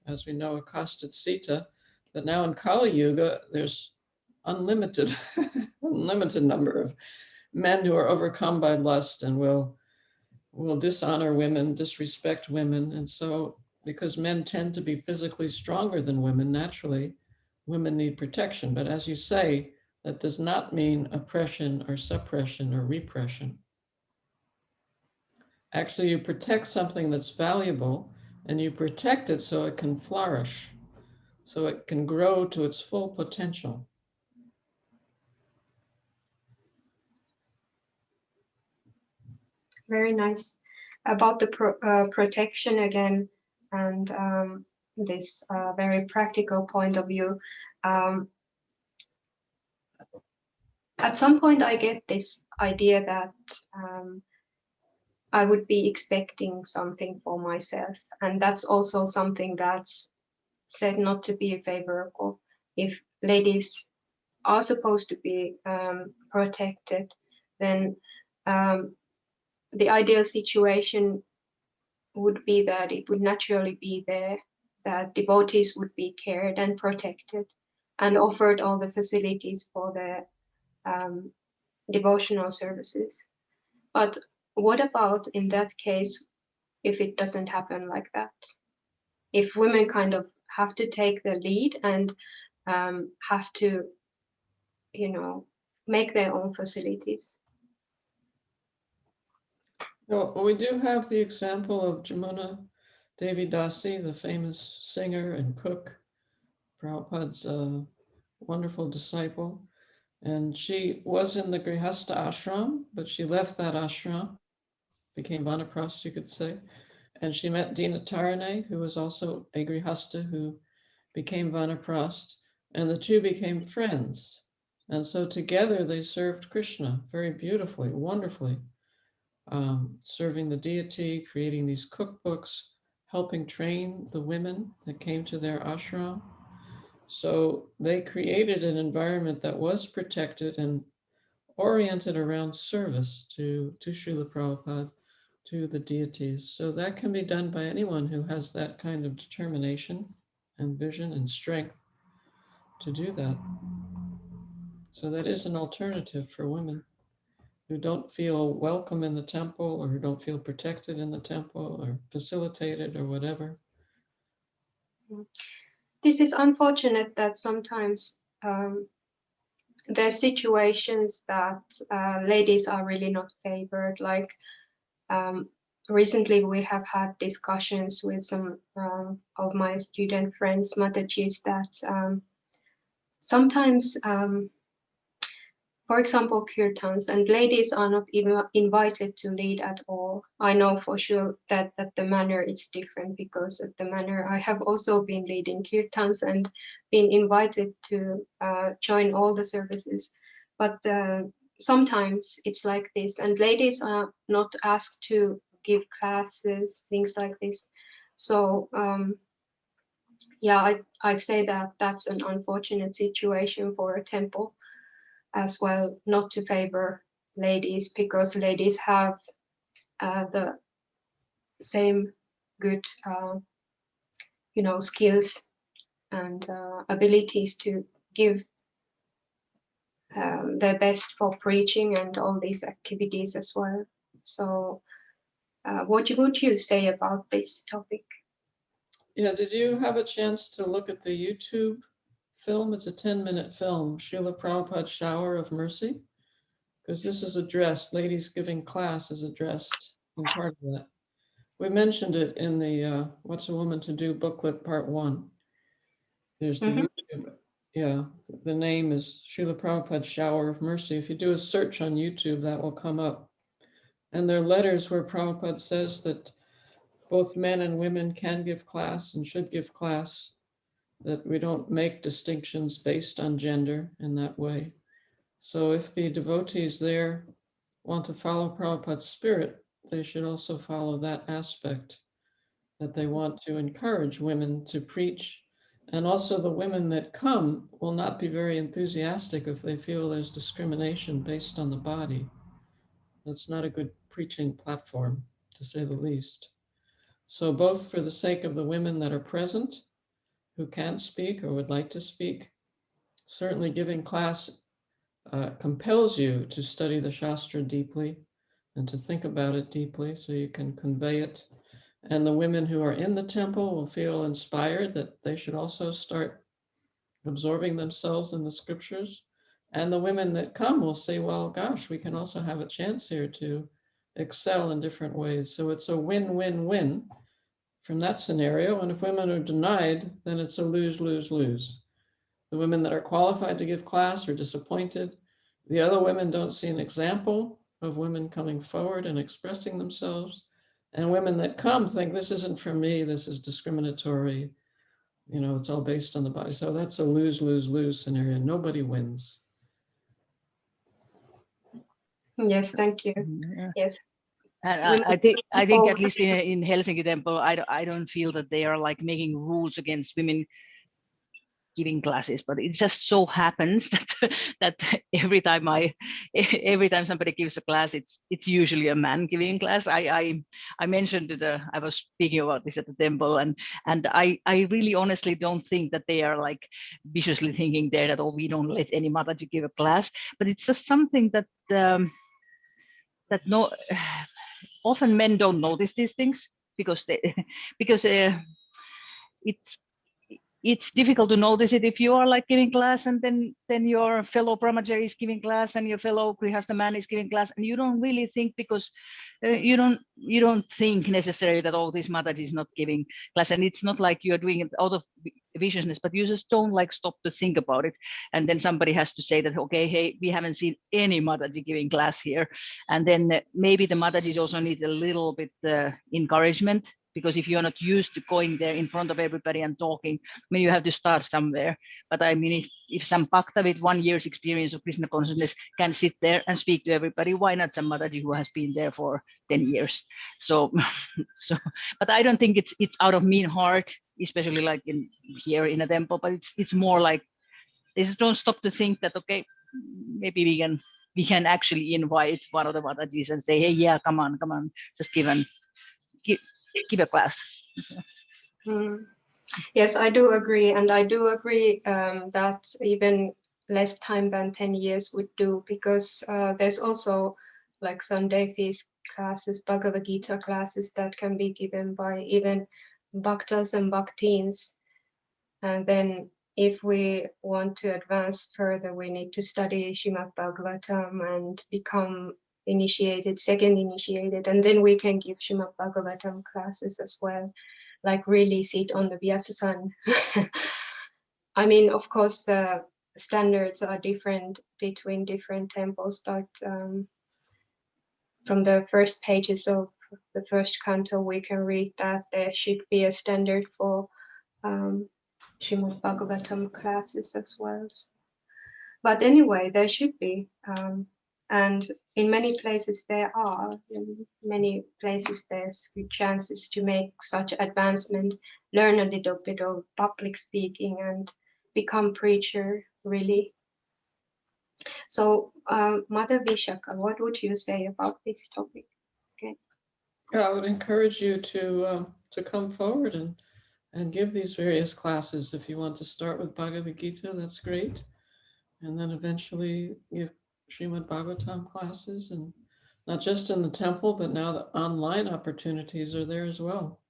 as we know, accosted Sita. But now in Kali Yuga, there's unlimited number of men who are overcome by lust and will dishonor women, disrespect women. And so, because men tend to be physically stronger than women naturally, women need protection. But as you say, that does not mean oppression or suppression or repression. Actually, you protect something that's valuable, and you protect it so it can flourish, so it can grow to its full potential. Very nice. About the protection again, and this very practical point of view. At some point, I get this idea that I would be expecting something for myself, and that's also something that's said not to be favorable. If ladies are supposed to be protected, then the ideal situation would be that it would naturally be there, that devotees would be cared and protected and offered all the facilities for their devotional services. But what about in that case if it doesn't happen like that? If women kind of have to take the lead and have to, make their own facilities. Well, we do have the example of Jamuna Devi Dasi, the famous singer and cook, Prabhupada's wonderful disciple. And she was in the Grihastha ashram, but she left that ashram, became Vanaprastha, you could say. And she met Dinatarane, who was also a Grihastha who became Vanaprastha, and the two became friends. And so together they served Krishna very beautifully, wonderfully, serving the deity, creating these cookbooks, helping train the women that came to their ashram. So they created an environment that was protected and oriented around service to Srila Prabhupada, to the deities. So that can be done by anyone who has that kind of determination and vision and strength to do that. So that is an alternative for women who don't feel welcome in the temple or who don't feel protected in the temple or facilitated or whatever. This is unfortunate that sometimes there are situations that ladies are really not favored. Like recently we have had discussions with some of my student friends, Matajis, that sometimes, for example, kirtans, and ladies are not even invited to lead at all. I know for sure that the manner is different, because at the manner I have also been leading kirtans and been invited to join all the services. But sometimes it's like this, and ladies are not asked to give classes, things like this. So yeah, I'd say that that's an unfortunate situation for a temple as well, not to favor ladies, because ladies have the same good skills and abilities to give their best for preaching and all these activities as well. So what would you say about this topic? Yeah, did you have a chance to look at the YouTube film? It's a 10-minute film, Srila Prabhupada's Shower of Mercy, because this is addressed, ladies giving class is addressed in part of that, We mentioned it in the What's a Woman to Do booklet part 1. There's the YouTube. Yeah, the name is Srila Prabhupada's Shower of Mercy. If you do a search on YouTube, that will come up. And there are letters where Prabhupada says that both men and women can give class and should give class, that we don't make distinctions based on gender in that way. So if the devotees there want to follow Prabhupada's spirit, they should also follow that aspect, that they want to encourage women to preach. And also the women that come will not be very enthusiastic if they feel there's discrimination based on the body. That's not a good preaching platform, to say the least. So both for the sake of the women that are present, who can't speak or would like to speak, certainly giving class compels you to study the Shastra deeply and to think about it deeply so you can convey it. And the women who are in the temple will feel inspired that they should also start absorbing themselves in the scriptures. And the women that come will say, well, gosh, we can also have a chance here to excel in different ways. So it's a win-win-win from that scenario. And if women are denied, then it's a lose-lose-lose. The women that are qualified to give class are disappointed. The other women don't see an example of women coming forward and expressing themselves. And women that come think, this isn't for me, this is discriminatory. You know, it's all based on the body. So that's a lose-lose-lose scenario. Nobody wins. Yes, thank you. Yeah. Yes. And I think at least in Helsinki temple, I don't feel that they are like making rules against women giving classes, but it just so happens that every time somebody gives a class, it's usually a man giving class. I mentioned I was speaking about this at the temple, and I really honestly don't think that they are like viciously thinking there that, oh, we don't let any Mataji give a class, but it's just something that that often men don't notice these things because it's difficult to notice it if you are like giving class and then your fellow brahmachari is giving class and your fellow grihastha man is giving class, and you don't really think because you don't think necessarily that, oh, this Mataji is not giving class, and it's not like you're doing it out of viciousness, but you just don't like stop to think about it, and then somebody has to say that, okay, hey, we haven't seen any Mataji giving class here, and then maybe the Matajis also need a little bit encouragement. Because if you're not used to going there in front of everybody and talking, I mean, you have to start somewhere. But I mean, if some Bhakta with 1 year's experience of Krishna consciousness can sit there and speak to everybody, why not some Mataji who has been there for 10 years? So, but I don't think it's out of mean heart, especially like here in a temple, but it's more like, they just don't stop to think that, okay, maybe we can actually invite one of the Matajis and say, hey, yeah, come on, just give a class. Yes, I do agree. And I do agree that even less time than 10 years would do, because there's also like Sunday feast classes, Bhagavad Gita classes that can be given by even bhaktas and bhaktins. And then if we want to advance further, we need to study Srimad Bhagavatam and become second initiated, and then we can give Srimad Bhagavatam classes as well, like really sit on the Vyasasan. I mean, of course, the standards are different between different temples, but from the first pages of the first canto, we can read that there should be a standard for Srimad Bhagavatam classes as well. But anyway, there should be. And in many places there are. In many places there's good chances to make such advancement, learn a little bit of public speaking and become preacher, really. So, Mother Visakha, what would you say about this topic? Okay. Yeah, I would encourage you to come forward and give these various classes. If you want to start with Bhagavad Gita, that's great. And then eventually give Srimad Bhagavatam classes, and not just in the temple, but now the online opportunities are there as well.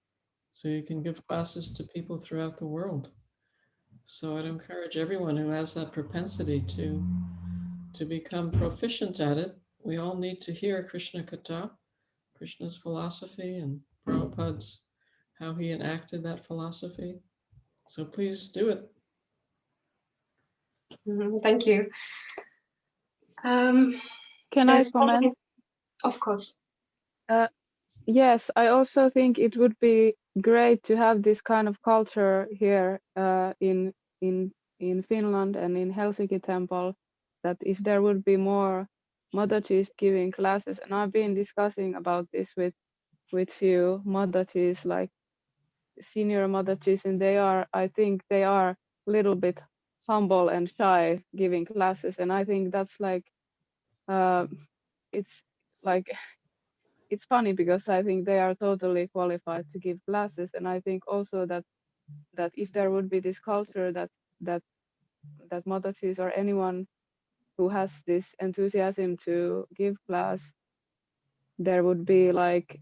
So you can give classes to people throughout the world. So I'd encourage everyone who has that propensity to become proficient at it. We all need to hear Krishna Katha, Krishna's philosophy, and Prabhupada's, how he enacted that philosophy. So please do it. Thank you. Can I There's comment? of course. Yes, I also think it would be great to have this kind of culture here in Finland and in Helsinki Temple, that if there would be more Matatis giving classes, and I've been discussing about this with few Matatis, like senior Matatis, and I think they are a little bit humble and shy giving classes, and I think that's like it's like it's funny because I think they are totally qualified to give classes, and I think also that if there would be this culture that Matatis or anyone who has this enthusiasm to give class, there would be like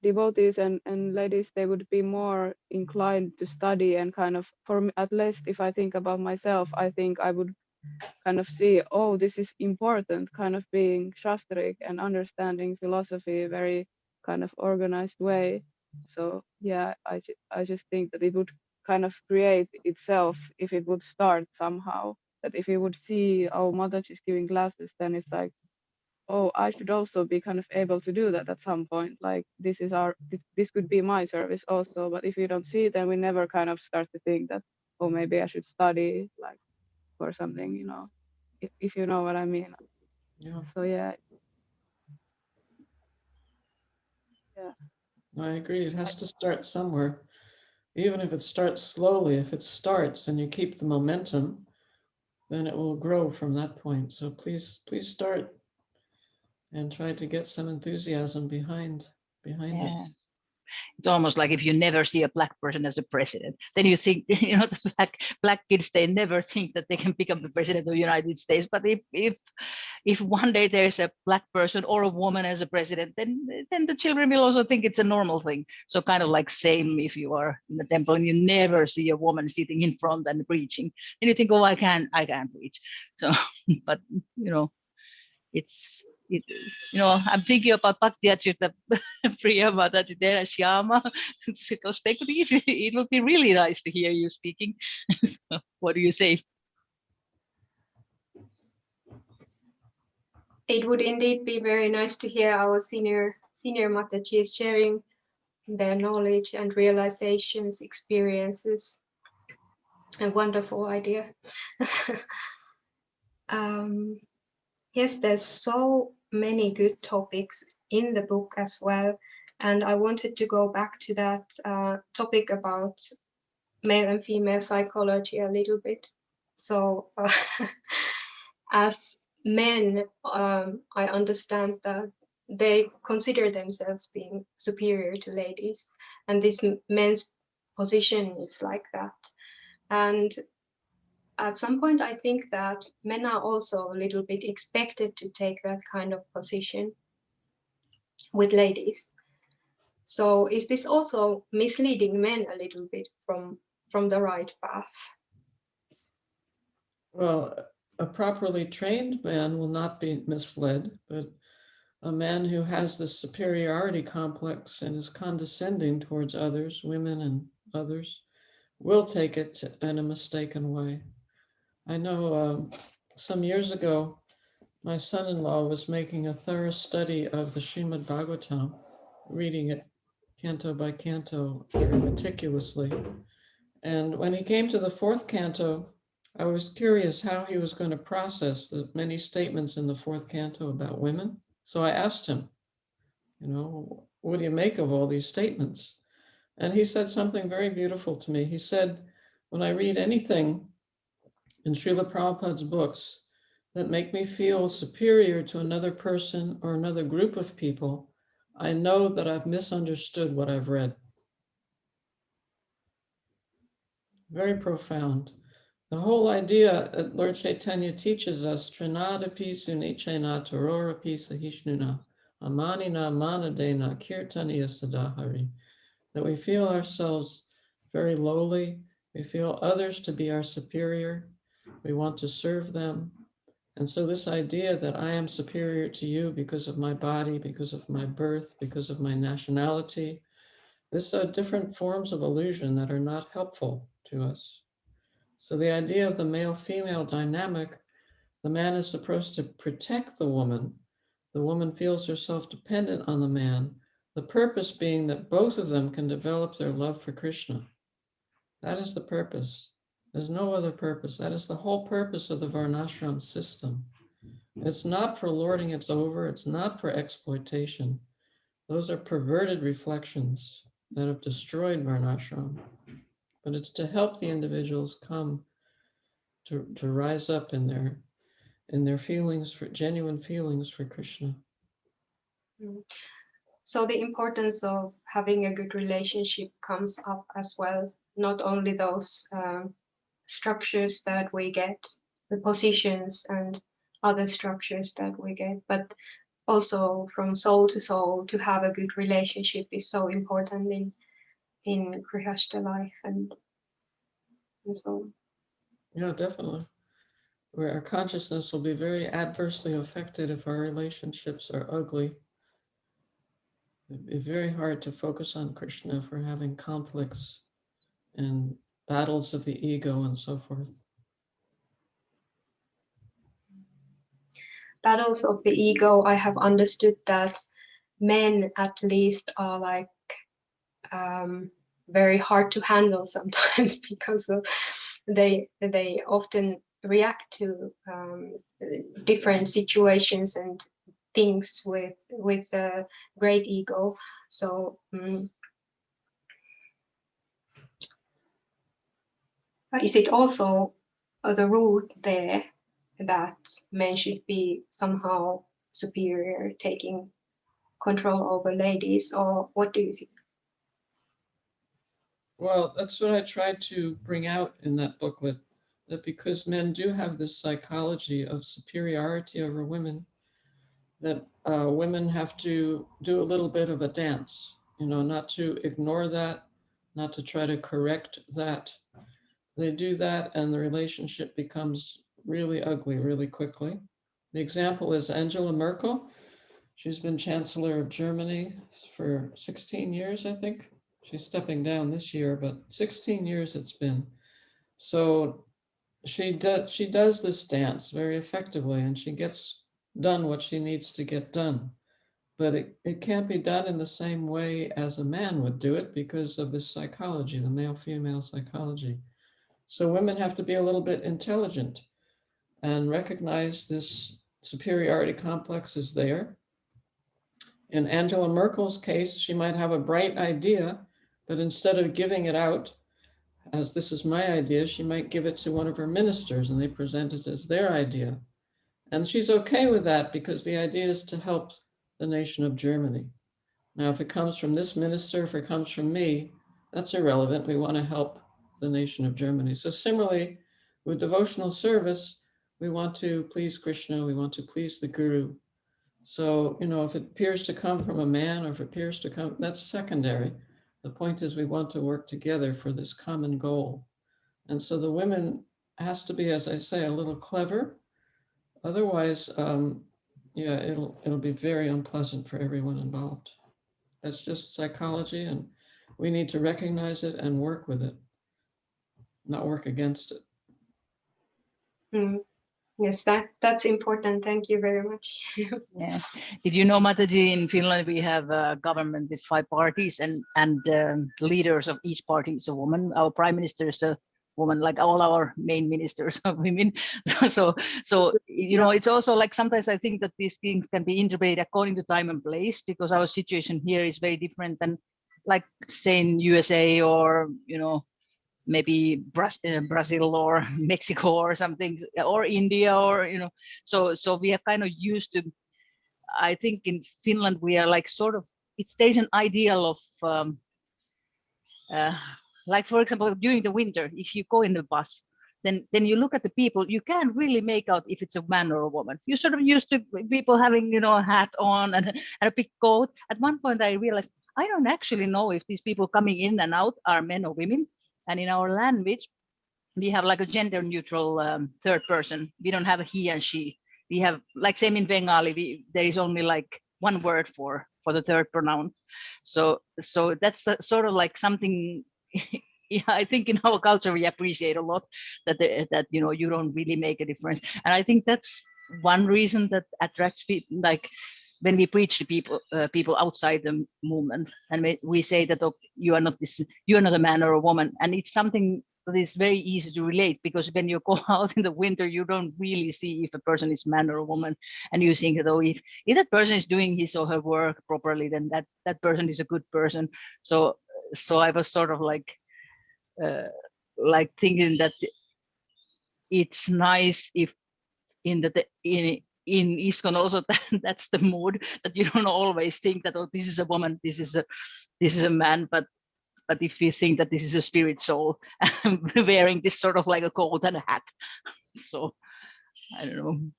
devotees and ladies, they would be more inclined to study and kind of, for me at least, if I think about myself, I think I would kind of see, oh, this is important, kind of being shastric and understanding philosophy very kind of organized way. So yeah, I just think that it would kind of create itself if it would start somehow, that if you would see, oh, Mataji is giving classes, then it's like, oh, I should also be kind of able to do that at some point. Like this could be my service also. But if you don't see it, then we never kind of start to think that, oh, maybe I should study like or something, you know, if you know what I mean. Yeah, So yeah. I agree. It has to start somewhere. Even if it starts slowly, if it starts and you keep the momentum, then it will grow from that point. So please start and try to get some enthusiasm behind it. It's almost like if you never see a black person as a president, then you think, the black kids, they never think that they can become the president of the United States. But if one day there's a black person or a woman as a president, then the children will also think it's a normal thing. So kind of like same if you are in the temple and you never see a woman sitting in front and preaching, and you think, oh, I can't preach. So, but I'm thinking about Bhakti Achyuta Priya Mataji there, Shyama, because it would be really nice to hear you speaking. So, what do you say? It would indeed be very nice to hear our senior Matajis sharing their knowledge and realizations, experiences. A wonderful idea. Yes, there's so many good topics in the book as well. And I wanted to go back to that topic about male and female psychology a little bit. So as men, I understand that they consider themselves being superior to ladies, and this men's position is like that. And at some point, I think that men are also a little bit expected to take that kind of position with ladies. So is this also misleading men a little bit from the right path? Well, a properly trained man will not be misled, but a man who has this superiority complex and is condescending towards others, women and others, will take it in a mistaken way. I know some years ago, my son-in-law was making a thorough study of the Srimad Bhagavatam, reading it canto by canto very meticulously. And when he came to the fourth canto, I was curious how he was going to process the many statements in the fourth canto about women. So I asked him, what do you make of all these statements? And he said something very beautiful to me. He said, when I read anything in Srila Prabhupada's books that make me feel superior to another person or another group of people, I know that I've misunderstood what I've read. Very profound. The whole idea that Lord Chaitanya teaches us, Trinadapi sunichena tarorapi sahishnuna, amanina manadena kirtaniya sadahari, that we feel ourselves very lowly, we feel others to be our superior, we want to serve them, And so this idea that I am superior to you because of my body, because of my birth, because of my nationality, these are different forms of illusion that are not helpful to us. So the idea of the male-female dynamic, the man is supposed to protect the woman feels herself dependent on the man, the purpose being that both of them can develop their love for Krishna. That is the purpose. There's no other purpose. That is the whole purpose of the Varnashram system. It's not for lording it over. It's not for exploitation. Those are perverted reflections that have destroyed Varnashram. But it's to help the individuals come to rise up in their feelings, for genuine feelings for Krishna. So the importance of having a good relationship comes up as well, not only those structures that we get, the positions and other structures that we get, but also from soul to soul, to have a good relationship is so important in Grihastha life and so on. Yeah, definitely. Where our consciousness will be very adversely affected if our relationships are ugly. It'd be very hard to focus on Krishna if we're having conflicts and battles of the ego and so forth. Battles of the ego, I have understood that men at least are like very hard to handle sometimes because of they often react to different situations and things with a great ego. So is it also the root there that men should be somehow superior, taking control over ladies, or what do you think? Well, that's what I tried to bring out in that booklet, that because men do have this psychology of superiority over women, that women have to do a little bit of a dance, not to ignore that, not to try to correct that. They do that and the relationship becomes really ugly really quickly. The example is Angela Merkel. She's been Chancellor of Germany for 16 years, I think. She's stepping down this year, but 16 years it's been. So she does this dance very effectively, and she gets done what she needs to get done. But it can't be done in the same way as a man would do it because of this psychology, the male-female psychology. So women have to be a little bit intelligent and recognize this superiority complex is there. In Angela Merkel's case, she might have a bright idea, but instead of giving it out as this is my idea, she might give it to one of her ministers and they present it as their idea. And she's okay with that because the idea is to help the nation of Germany. Now, if it comes from this minister, if it comes from me, that's irrelevant. We want to help the nation of Germany. So similarly, with devotional service, we want to please Krishna, we want to please the Guru. So, if it appears to come from a man or if it appears to come, that's secondary. The point is we want to work together for this common goal. And so the women has to be, as I say, a little clever. Otherwise, it'll be very unpleasant for everyone involved. That's just psychology, and we need to recognize it and work with it, not work against it. Yes, that's important. Thank you very much. Yeah. Did you know, Mataji, in Finland we have a government with 5 parties, and leaders of each party is a woman. Our prime minister is a woman, like all our main ministers are women. So it's also like sometimes I think that these things can be interpreted according to time and place, because our situation here is very different than, like, say, in USA or maybe Brazil or Mexico or something, or India, or so we are kind of used to. I think in Finland we are like sort of, there's an ideal of like, for example, during the winter, if you go in the bus, then you look at the people, you can't really make out if it's a man or a woman. You're sort of used to people having a hat on and a big coat. At one point I realized I don't actually know if these people coming in and out are men or women. And in our language, we have like a gender neutral third person. We don't have a he and she. we have, like same in Bengali, there is only like one word for the third pronoun. So that's sort of like something. Yeah, I think in our culture we appreciate a lot that that you don't really make a difference, and I think that's one reason that attracts people. Like when we preach to people outside the movement, and we say that, oh, you are not a man or a woman, and it's something that is very easy to relate, because when you go out in the winter, you don't really see if a person is man or a woman, and you think that, oh, if that person is doing his or her work properly, then that person is a good person. So I was sort of like thinking that it's nice if in ISKCON also that's the mood, that you don't always think that, oh, this is a woman, this is a man, but if you think that this is a spirit soul wearing this sort of like a coat and a hat. So I don't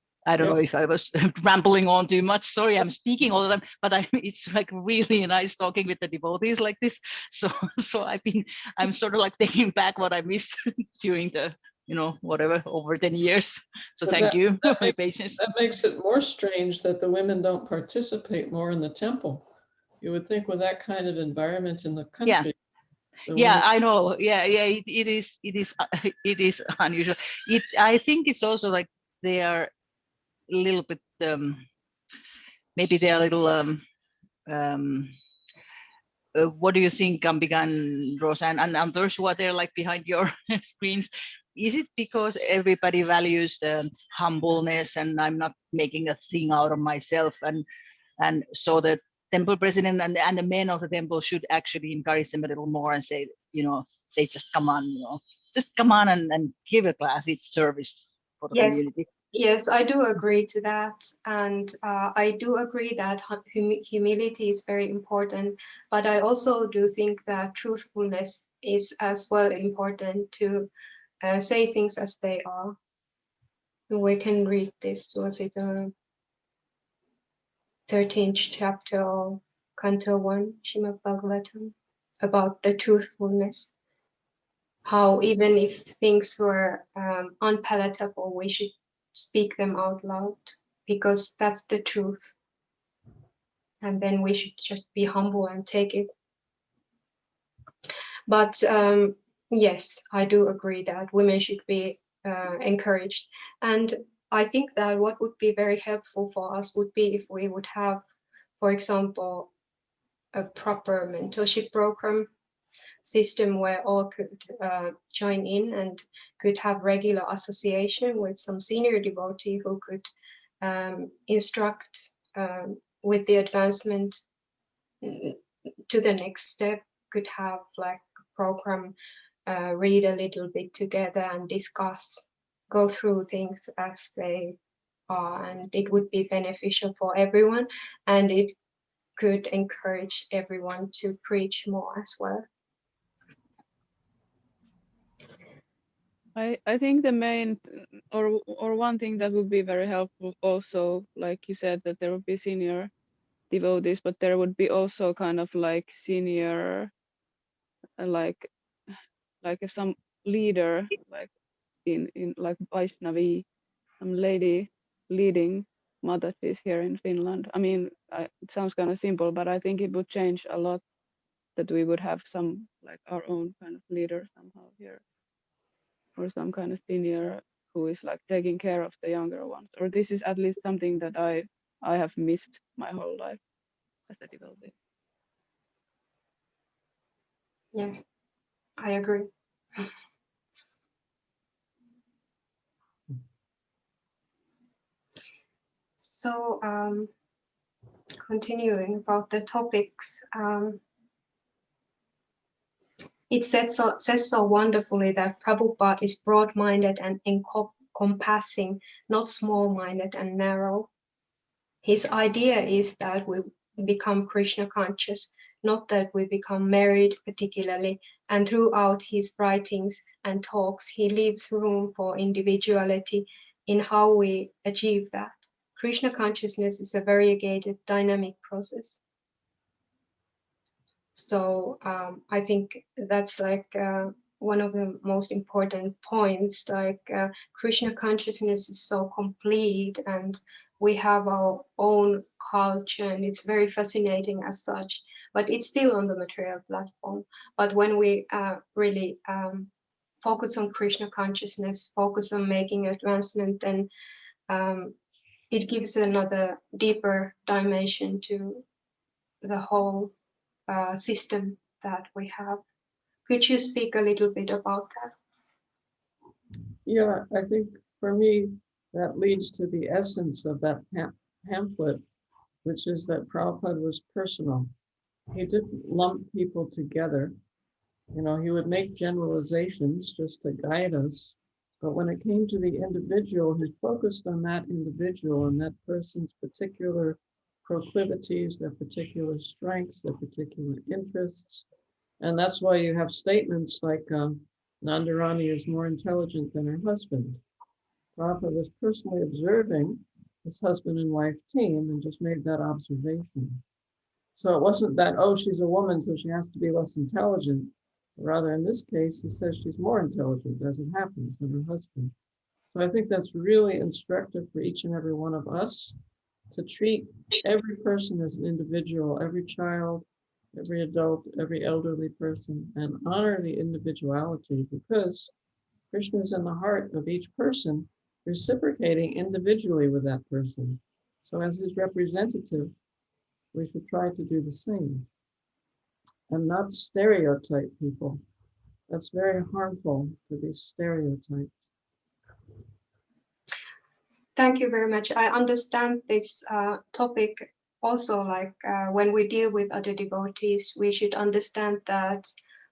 know if I was rambling on too much. Sorry, I'm speaking all the time, but it's like really nice talking with the devotees like this. So I'm sort of like taking back what I missed during the, whatever, over 10 years. So But thank you for your makes, patience. that makes it more strange that the women don't participate more in the temple. You would think with that kind of environment in the country. Yeah, I know. Yeah, it is unusual. I think it's also like they are a little bit, maybe they are a little, what do you think, Ambika and Rosa and those who are there like behind your screens? Is it because everybody values the humbleness and I'm not making a thing out of myself, and so the temple president and the men of the temple should actually encourage them a little more and say, just come on, just come on and give a class. It's service for the community. Yes, I do agree to that. And I do agree that humility is very important, but I also do think that truthfulness is as well important, to say things as they are. We can read this, was it 13th chapter of Canto 1, Srimad Bhagavatam, about the truthfulness. How even if things were unpalatable, we should speak them out loud, because that's the truth. And then we should just be humble and take it. But yes, I do agree that women should be encouraged. And I think that what would be very helpful for us would be if we would have, for example, a proper mentorship program system where all could join in and could have regular association with some senior devotee who could instruct with the advancement to the next step, could have like a program, read a little bit together and discuss, go through things as they are, and it would be beneficial for everyone, and it could encourage everyone to preach more as well. I think the main or one thing that would be very helpful also, like you said, that there would be senior devotees, but there would be also kind of like senior, like if some leader, like in like Vaisnavi, some lady leading Matatis here in Finland. I mean, it sounds kind of simple, but I think it would change a lot that we would have some like our own kind of leader somehow here, or some kind of senior who is like taking care of the younger ones. Or this is at least something that I have missed my whole life as a devotee. Yes, I agree. So continuing about the topics, it says so wonderfully that Prabhupada is broad-minded and encompassing, not small-minded and narrow. His idea is that we become Krishna conscious, not that we become married particularly, and throughout his writings and talks, he leaves room for individuality in how we achieve that. Krishna consciousness is a variegated, dynamic process. So I think that's like one of the most important points. Like Krishna consciousness is so complete, and we have our own culture, and it's very fascinating as such. But it's still on the material platform. But when we really focus on Krishna consciousness, focus on making advancement, then it gives another deeper dimension to the whole system that we have. Could you speak a little bit about that? Yeah, I think for me, that leads to the essence of that pamphlet, which is that Prabhupada was personal. He didn't lump people together. You know, he would make generalizations just to guide us. But when it came to the individual, he focused on that individual and that person's particular proclivities, their particular strengths, their particular interests. And that's why you have statements like Nandarani is more intelligent than her husband. Prabhupada was personally observing his husband and wife team and just made that observation. So it wasn't that, oh, she's a woman, so she has to be less intelligent. Rather, in this case, he says she's more intelligent, as it happens, than her husband. So I think that's really instructive for each and every one of us to treat every person as an individual, every child, every adult, every elderly person, and honor the individuality, because Krishna is in the heart of each person, reciprocating individually with that person. So as his representative, we should try to do the same and not stereotype people. That's very harmful to be stereotyped. Thank you very much. I understand this topic also, like when we deal with other devotees, we should understand that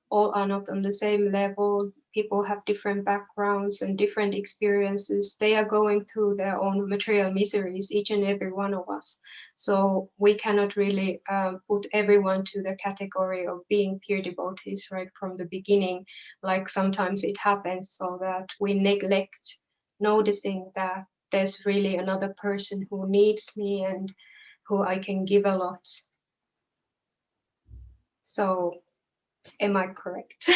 all are not on the same level. People have different backgrounds and different experiences. They are going through their own material miseries, each and every one of us. So we cannot really put everyone to the category of being pure devotees right from the beginning, like sometimes it happens, so that we neglect noticing that there's really another person who needs me and who I can give a lot. So am I correct?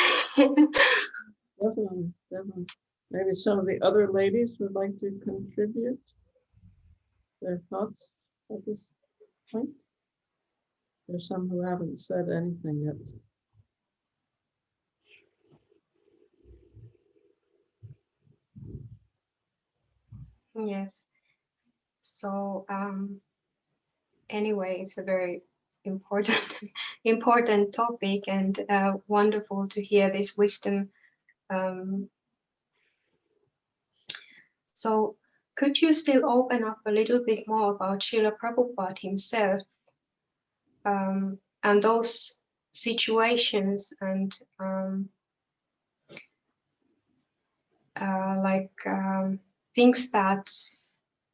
Definitely, definitely. Maybe some of the other ladies would like to contribute their thoughts at this point. There's some who haven't said anything yet. Yes. So anyway, it's a very important topic, and wonderful to hear this wisdom. So could you still open up a little bit more about Srila Prabhupada himself and those situations and things that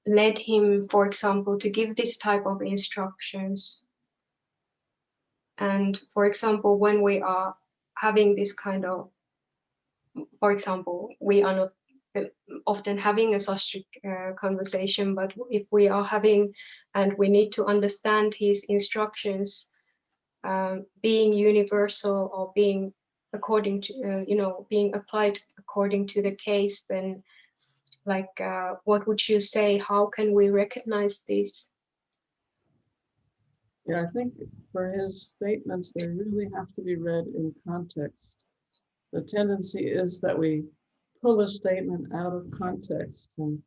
led him, for example, to give this type of instructions? And for example, when we are having this kind of, for example, we are not often having a sastric conversation, but if we are having, and we need to understand his instructions being universal or being according to, being applied according to the case, then like, what would you say? How can we recognize this? Yeah, I think for his statements, they really have to be read in context. The tendency is that we pull a statement out of context and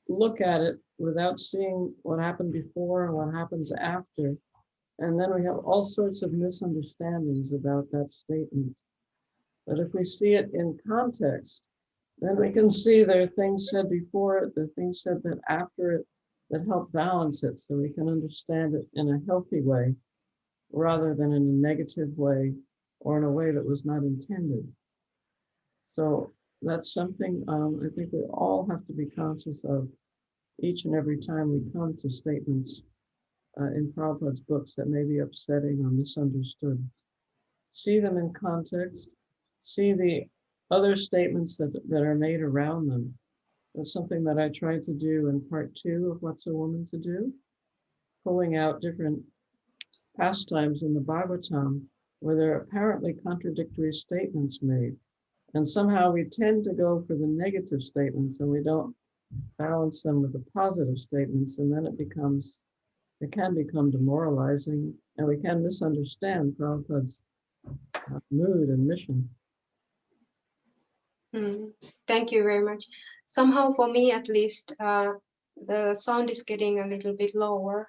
look at it without seeing what happened before and what happens after. And then we have all sorts of misunderstandings about that statement. But if we see it in context, then we can see there are things said before it, there are things said that after it that help balance it, so we can understand it in a healthy way rather than in a negative way or in a way that was not intended. So that's something I think we all have to be conscious of each and every time we come to statements in Prabhupada's books that may be upsetting or misunderstood. See them in context, see the other statements that are made around them. That's something that I tried to do in part 2 of What's a Woman to Do, pulling out different pastimes in the Bhagavatam where there are apparently contradictory statements made. And somehow we tend to go for the negative statements and we don't balance them with the positive statements, and then it can become demoralizing, and we can misunderstand Prabhupada's mood and mission. Thank you very much. Somehow, for me at least, the sound is getting a little bit lower.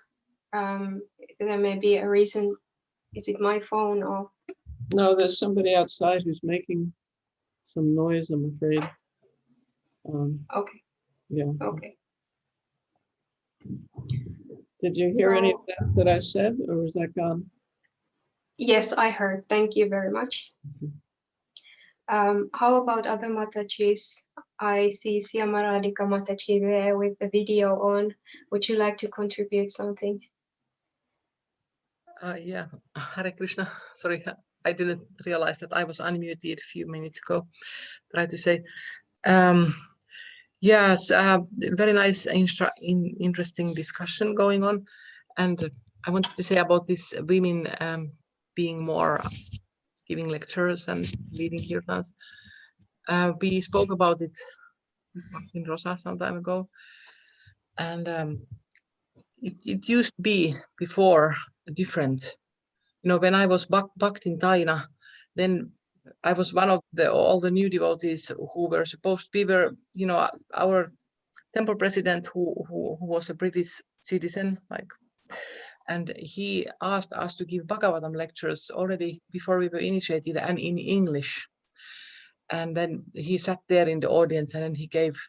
There may be a reason. Is it my phone or? No, there's somebody outside who's making some noise, I'm afraid. Okay. Yeah. Okay. Did you hear any of that I said, or was that gone? Yes, I heard. Thank you very much. How about other Matajis? I see Siamaradika Mataji there with the video on. Would you like to contribute something? Yeah, Hare Krishna. Sorry, I didn't realize that I was unmuted a few minutes ago. Try to say, yes, very nice, interesting discussion going on. And I wanted to say about this women being more giving lectures and leading kirtans. We spoke about it in Rosa some time ago, and it used to be before different. You know, when I was backed in Taina, then I was one of all the new devotees who were supposed to be, you know, our temple president who was a British citizen, like, and he asked us to give Bhagavatam lectures already before we were initiated and in English. And then he sat there in the audience and then he gave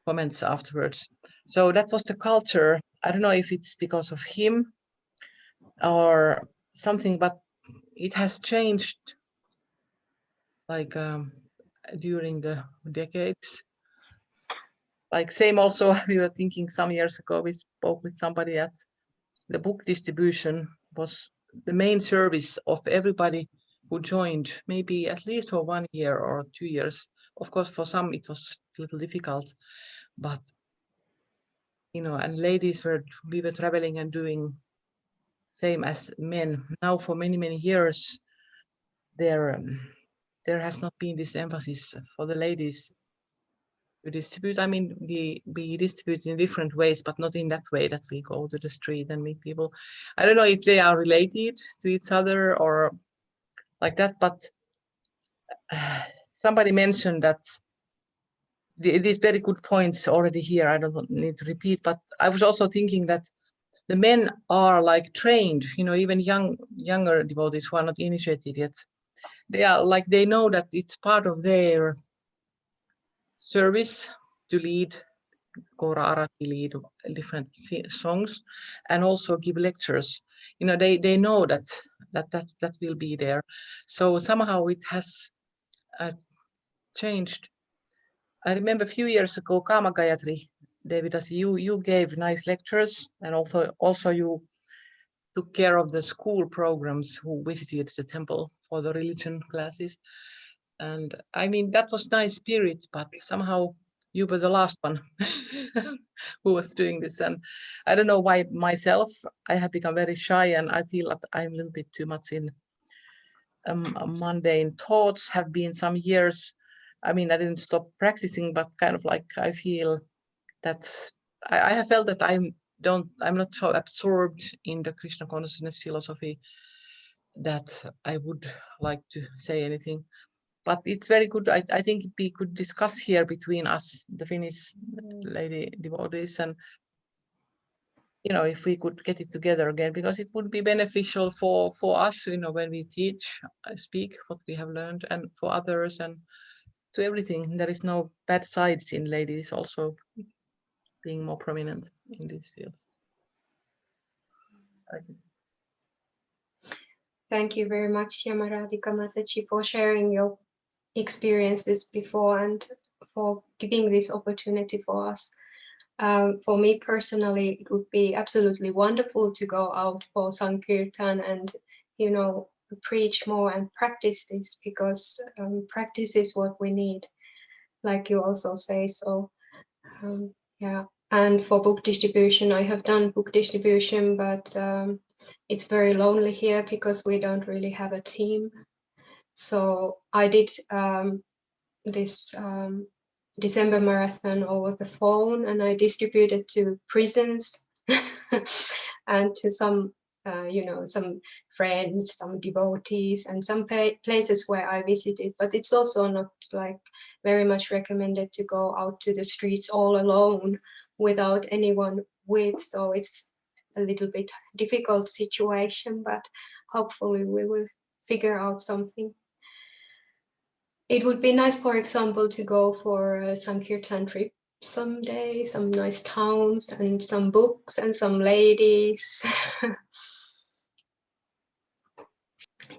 comments afterwards. So that was the culture. I don't know if it's because of him or something, but it has changed like during the decades. Like same also, we were thinking some years ago, we spoke with somebody that the book distribution was the main service of everybody who joined, maybe at least for 1 year or 2 years. Of course, for some it was a little difficult, but you know, and ladies we were traveling and doing same as men. Now for many years, there has not been this emphasis for the ladies to distribute. I mean, we distribute in different ways, but not in that way that we go to the street and meet people. I don't know if they are related to each other or like that, but somebody mentioned that these very good points already here. I don't need to repeat, but I was also thinking that the men are like trained, you know, even younger devotees who are not initiated yet. They are like, they know that it's part of their service to lead Kora Arati, lead different songs and also give lectures. You know, they know that will be there. So somehow it has changed. I remember a few years ago, Kama Gayatri, Devi, Dasi, you gave nice lectures, and also you took care of the school programs who visited the temple for the religion classes. And I mean, that was nice spirit, but somehow you were the last one who was doing this. And I don't know why myself, I have become very shy and I feel that I'm a little bit too much in mundane thoughts. Have been some years. I mean, I didn't stop practicing, but kind of like I feel that I have felt that I'm not so absorbed in the Krishna consciousness philosophy that I would like to say anything. But it's very good. I think we could discuss here between us, the Finnish lady devotees, and you know, if we could get it together again, because it would be beneficial for us, you know, when we teach, speak what we have learned, and for others, and to everything. There is no bad sides in ladies also being more prominent in these fields. Thank you very much, Siamaradika Mataji, for sharing your experiences before and for giving this opportunity for us. For me personally, it would be absolutely wonderful to go out for Sankirtan and, you know, preach more and practice this, because practice is what we need, like you also say. So, yeah. And for book distribution, I have done book distribution, but it's very lonely here because we don't really have a team. So I did this December marathon over the phone, and I distributed to prisons and to some, some friends, some devotees, and some places where I visited. But it's also not like very much recommended to go out to the streets all alone without anyone with. So it's a little bit difficult situation, but hopefully we will figure out something. It would be nice, for example, to go for a Sankirtan trip someday, some nice towns and some books and some ladies.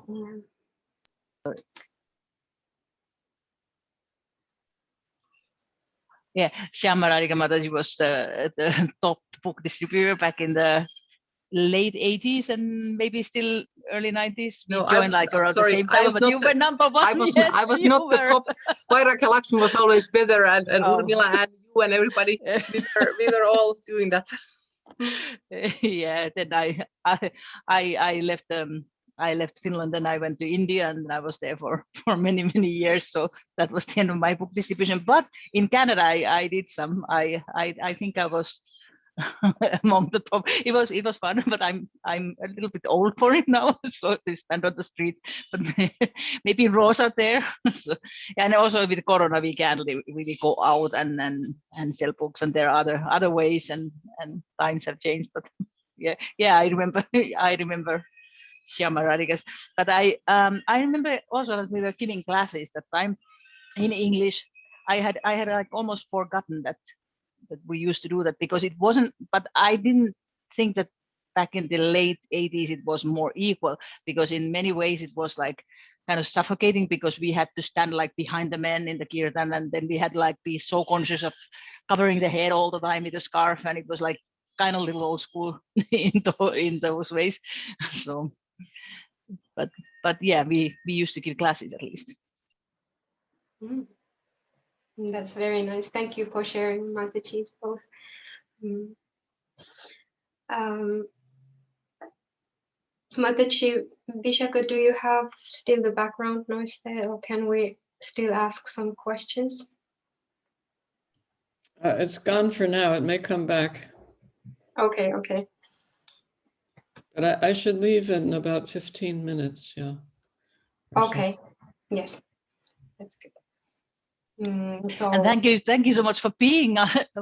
Yeah. Yeah, Shyama Radhika Mataji was the top book distributor back in the late 80s and maybe still early 90s. We joined like around the same time, but you were number one. I was not the top. Vairaka Lakshmi was always better, and Urmila and you and everybody. We were all doing that. Yeah, then I left I left Finland and I went to India, and I was there for many years. So that was the end of my book distribution. But in Canada, I did some. I think I was among the top. It was fun, but I'm a little bit old for it now. So to stand on the street, but maybe Rosa there. So, and also with Corona, we can't really go out and sell books, and there are other ways, and times have changed. But yeah, I remember Shyama Radhika's. But I remember also that we were giving classes that time in English. I had like almost forgotten that we used to do that, because it wasn't, but I didn't think that back in the late 80s it was more equal, because in many ways it was like kind of suffocating, because we had to stand like behind the men in the kirtan, and then we had like be so conscious of covering the head all the time with a scarf, and it was like kind of little old school in those ways. So but yeah, we used to give classes at least. That's very nice. Thank you for sharing, Mataji's both. Mataji, Visakha, do you have still the background noise there, or can we still ask some questions? It's gone for now. It may come back. Okay. But I should leave in about 15 minutes, yeah. Okay, yes, that's good. And thank you so much for being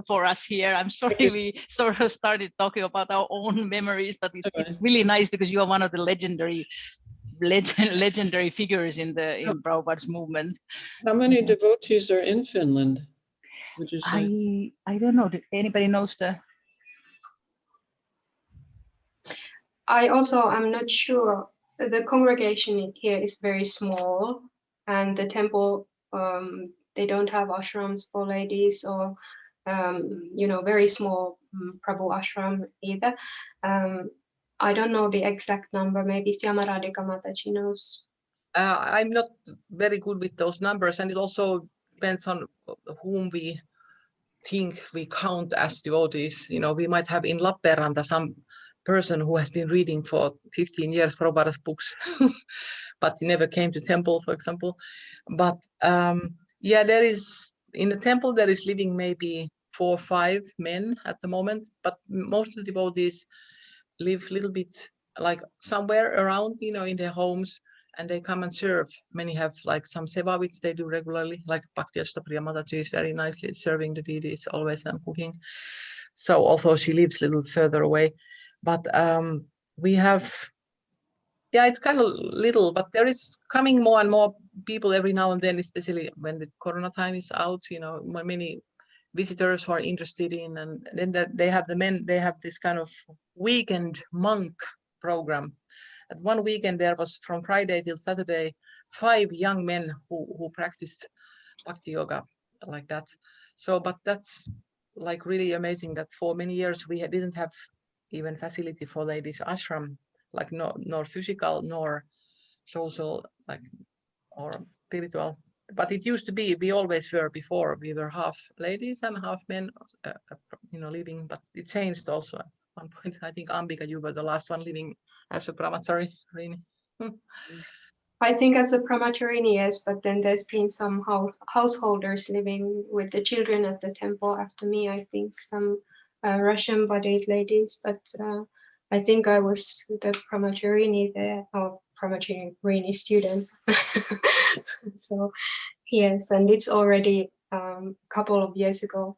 for us here. I'm sorry we sort of started talking about our own memories, but it's really nice, because you are one of the legendary figures in Prabhupada's movement. How many devotees are in Finland, would you say? I don't know. Anybody knows the? I also am not sure. The congregation here is very small, and the temple, they don't have ashrams for ladies, or very small Prabhu ashram either. I don't know the exact number. Maybe Shyama Radhika Mataji knows. I'm not very good with those numbers, and it also depends on whom we think we count as devotees. We might have in Lappeenranta some person who has been reading for 15 years Prabhupada's books, but he never came to temple, for example. But yeah, there is in the temple there is living maybe 4 or 5 men at the moment, but most of the devotees live a little bit like somewhere around, in their homes, and they come and serve. Many have like some seva which they do regularly, like Bhakti Ashtapriya Mataji is very nicely serving the deities always and cooking. So although she lives a little further away, but we have, yeah, it's kind of little, but there is coming more and more people every now and then, especially when the Corona time is out, many visitors who are interested in, and then they have they have this kind of weekend monk program. At one weekend there was from Friday till Saturday 5 young men who practiced bhakti yoga like that. So, but that's like really amazing that for many years we didn't have even facility for ladies ashram, like nor physical nor social, like or spiritual. But it used to be, we always were before, we were half ladies and half men, living, but it changed also at one point. I think Ambika, you were the last one living as a brahmachari, Rini. I think as a brahmacharini, yes, but then there's been some householders living with the children at the temple after me. I think some Russian-bodied ladies, but I think I was the brahmacharini there, or brahmacharini student. So yes, and it's already a couple of years ago.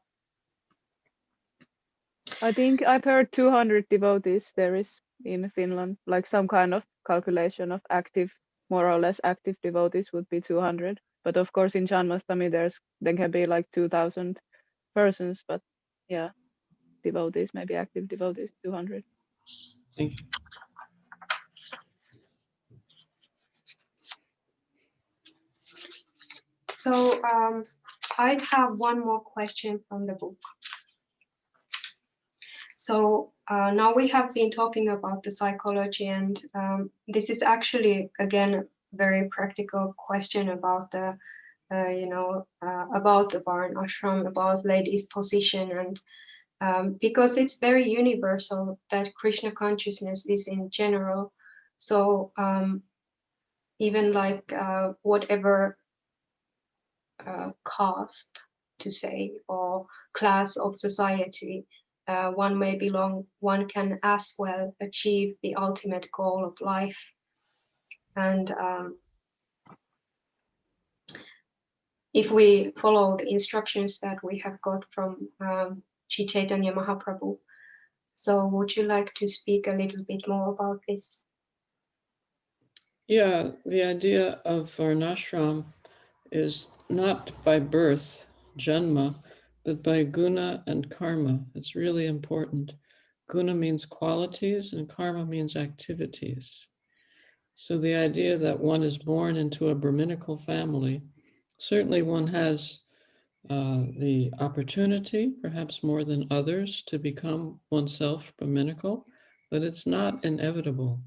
I think I've heard 200 devotees there is in Finland, like some kind of calculation of active, more or less active devotees would be 200. But of course in Janmastami there can be like 2,000 persons, but yeah, devotees, maybe active devotees, 200. Thank you. So I have one more question from the book. So now we have been talking about the psychology, and this is actually, again, very practical question about the, about the Varn ashram, about ladies' position, and because it's very universal that Krishna consciousness is in general. So even like whatever caste, to say, or class of society one may belong, one can as well achieve the ultimate goal of life. And if we follow the instructions that we have got from Sri Chaitanya Mahaprabhu, so would you like to speak a little bit more about this? Yeah, the idea of varnashram is not by birth, janma, but by guna and karma. It's really important. Guna means qualities and karma means activities. So the idea that one is born into a Brahminical family, certainly one has the opportunity, perhaps more than others, to become oneself Brahminical, but it's not inevitable.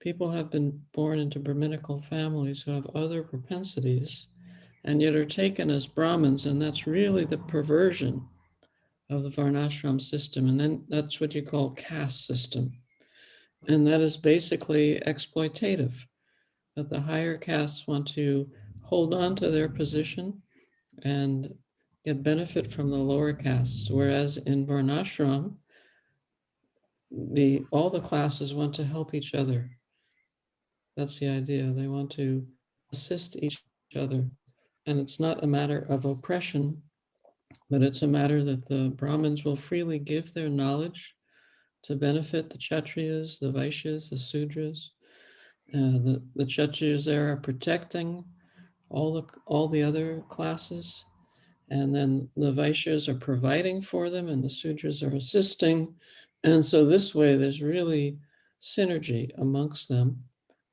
People have been born into Brahminical families who have other propensities and yet are taken as Brahmins, and that's really the perversion of the Varnashram system. And then that's what you call caste system. And that is basically exploitative, that the higher castes want to hold on to their position and get benefit from the lower castes, whereas in Varnashram, all the classes want to help each other. That's the idea. They want to assist each other. And it's not a matter of oppression, but it's a matter that the Brahmins will freely give their knowledge to benefit the Kshatriyas, the Vaishyas, the Sudras. The Kshatriyas there are protecting all the other classes. And then the Vaishyas are providing for them and the Sudras are assisting. And so this way there's really synergy amongst them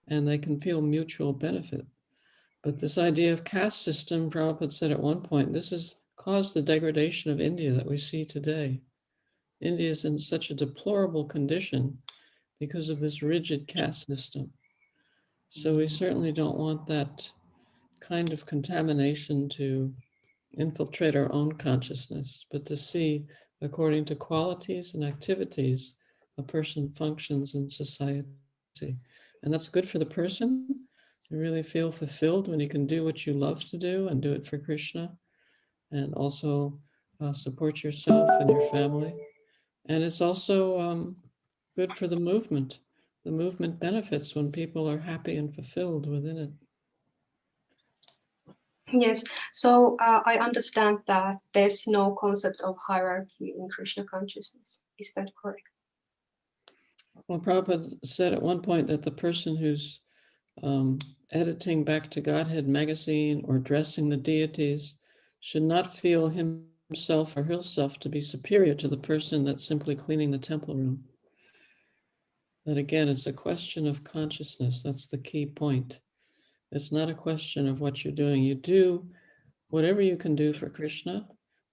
and they can feel mutual benefit. But this idea of caste system, Prabhupada said at one point, this has caused the degradation of India that we see today. India is in such a deplorable condition because of this rigid caste system. So we certainly don't want that kind of contamination to infiltrate our own consciousness, but to see according to qualities and activities a person functions in society. And that's good for the person. You really feel fulfilled when you can do what you love to do and do it for Krishna, and also support yourself and your family. And it's also good for the movement. The movement benefits when people are happy and fulfilled within it. Yes, so I understand that there's no concept of hierarchy in Krishna consciousness. Is that correct? Well, Prabhupada said at one point that the person who's editing Back to Godhead magazine or dressing the deities should not feel himself or herself to be superior to the person that's simply cleaning the temple room. That again, it's a question of consciousness. That's the key point. It's not a question of what you're doing. You do whatever you can do for Krishna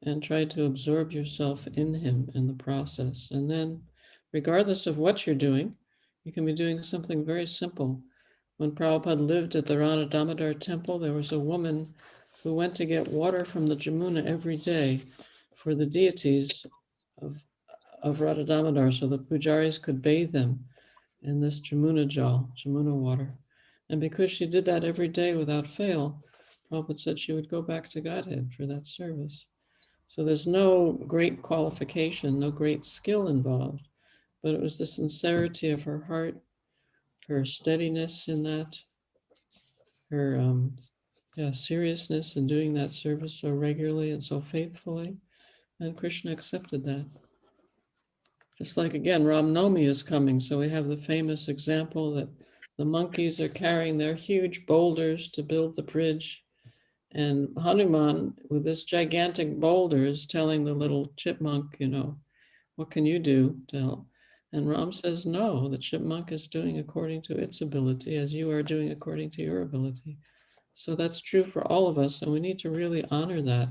and try to absorb yourself in him in the process. And then regardless of what you're doing, you can be doing something very simple. When Prabhupada lived at the Radha Damodar temple, there was a woman who went to get water from the Jamuna every day for the deities of Radha Damodar so the pujaris could bathe them in this Jamuna jal, Jamuna water. And because she did that every day without fail, Prabhupada said she would go back to Godhead for that service. So there's no great qualification, no great skill involved, but it was the sincerity of her heart, her steadiness in that, her seriousness in doing that service so regularly and so faithfully. And Krishna accepted that. Just like, again, Ram Navami is coming. So we have the famous example that the monkeys are carrying their huge boulders to build the bridge. And Hanuman, with this gigantic boulder, is telling the little chipmunk, what can you do to help? And Ram says, no, the chipmunk is doing according to its ability as you are doing according to your ability. So that's true for all of us. And we need to really honor that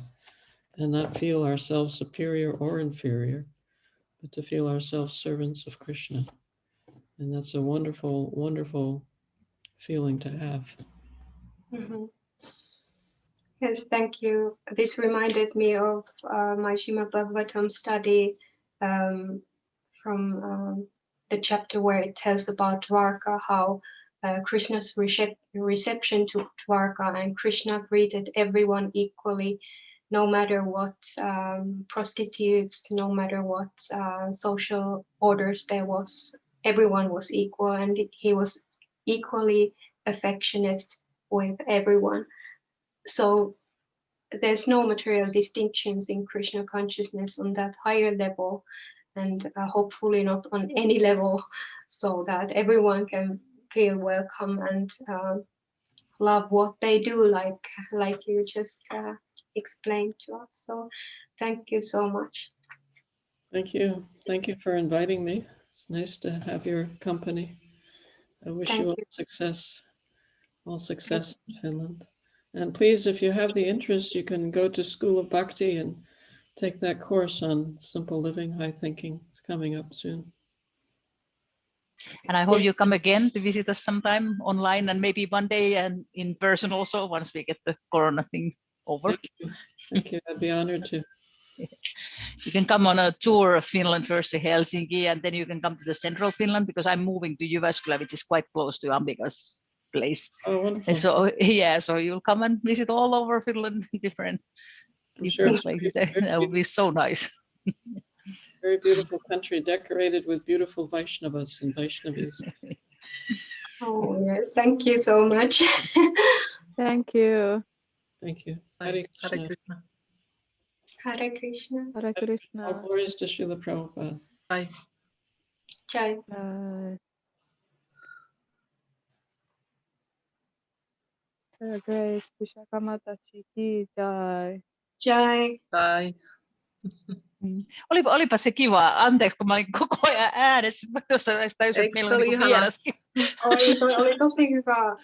and not feel ourselves superior or inferior, but to feel ourselves servants of Krishna. And that's a wonderful, wonderful feeling to have. Mm-hmm. Yes, thank you. This reminded me of my Srimad Bhagavatam study from the chapter where it tells about Dwarka, how Krishna's reception to Dwarka, and Krishna greeted everyone equally, no matter what prostitutes, no matter what social orders there was. Everyone was equal, and he was equally affectionate with everyone. So there's no material distinctions in Krishna consciousness on that higher level, and hopefully not on any level, so that everyone can feel welcome and love what they do, like you just explained to us. So thank you so much. Thank you. Thank you for inviting me. It's nice to have your company. I wish you all success in Finland. And please, if you have the interest, you can go to School of Bhakti and take that course on simple living, high thinking. It's coming up soon. And I hope you come again to visit us sometime online and maybe one day and in person also once we get the Corona thing over. Thank you. Thank you. I'd be honored to. You can come on a tour of Finland first to Helsinki, and then you can come to the central Finland because I'm moving to Jyväskylä, which is quite close to Ambika's place. Oh, wonderful. And so so you'll come and visit all over Finland, different places. That would be so nice. Very beautiful country, decorated with beautiful Vaishnavas and Vaishnavis. Oh yes, thank you so much. Thank you. Thank you. Hare Krishna. Hare Krishna. Hare Krishna. All glories to Srila Prabhupada. Bye. Jai. Her Grace Visakha Mataji ki jai. Jai. Bye. Olipa se kiva. Anteeksi, kun mä olin koko ajan äänessä. Mä tuossa täysin, että meillä on niin vieraskin. Oli tosi hyvä,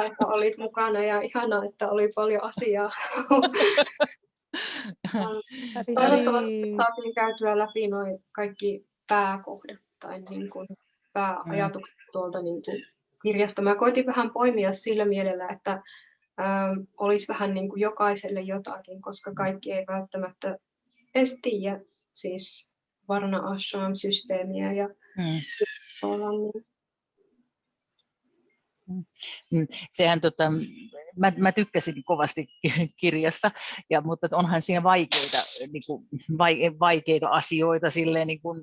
että olit mukana, ja ihanaa, että oli paljon asiaa. Toivottavasti saatiin käytyä läpi noin kaikki pääkohdat tai niin kuin pääajatukset tuolta niin kuin kirjasta. Mä koitin vähän poimia sillä mielellä, että olisi vähän niin kuin jokaiselle jotakin, koska kaikki ei välttämättä edes tiedä siis varna ashram systeemiä ja Sehän mä tykkäsin kovasti kirjasta, mutta onhan siinä vaikeita asioita silleen niin kuin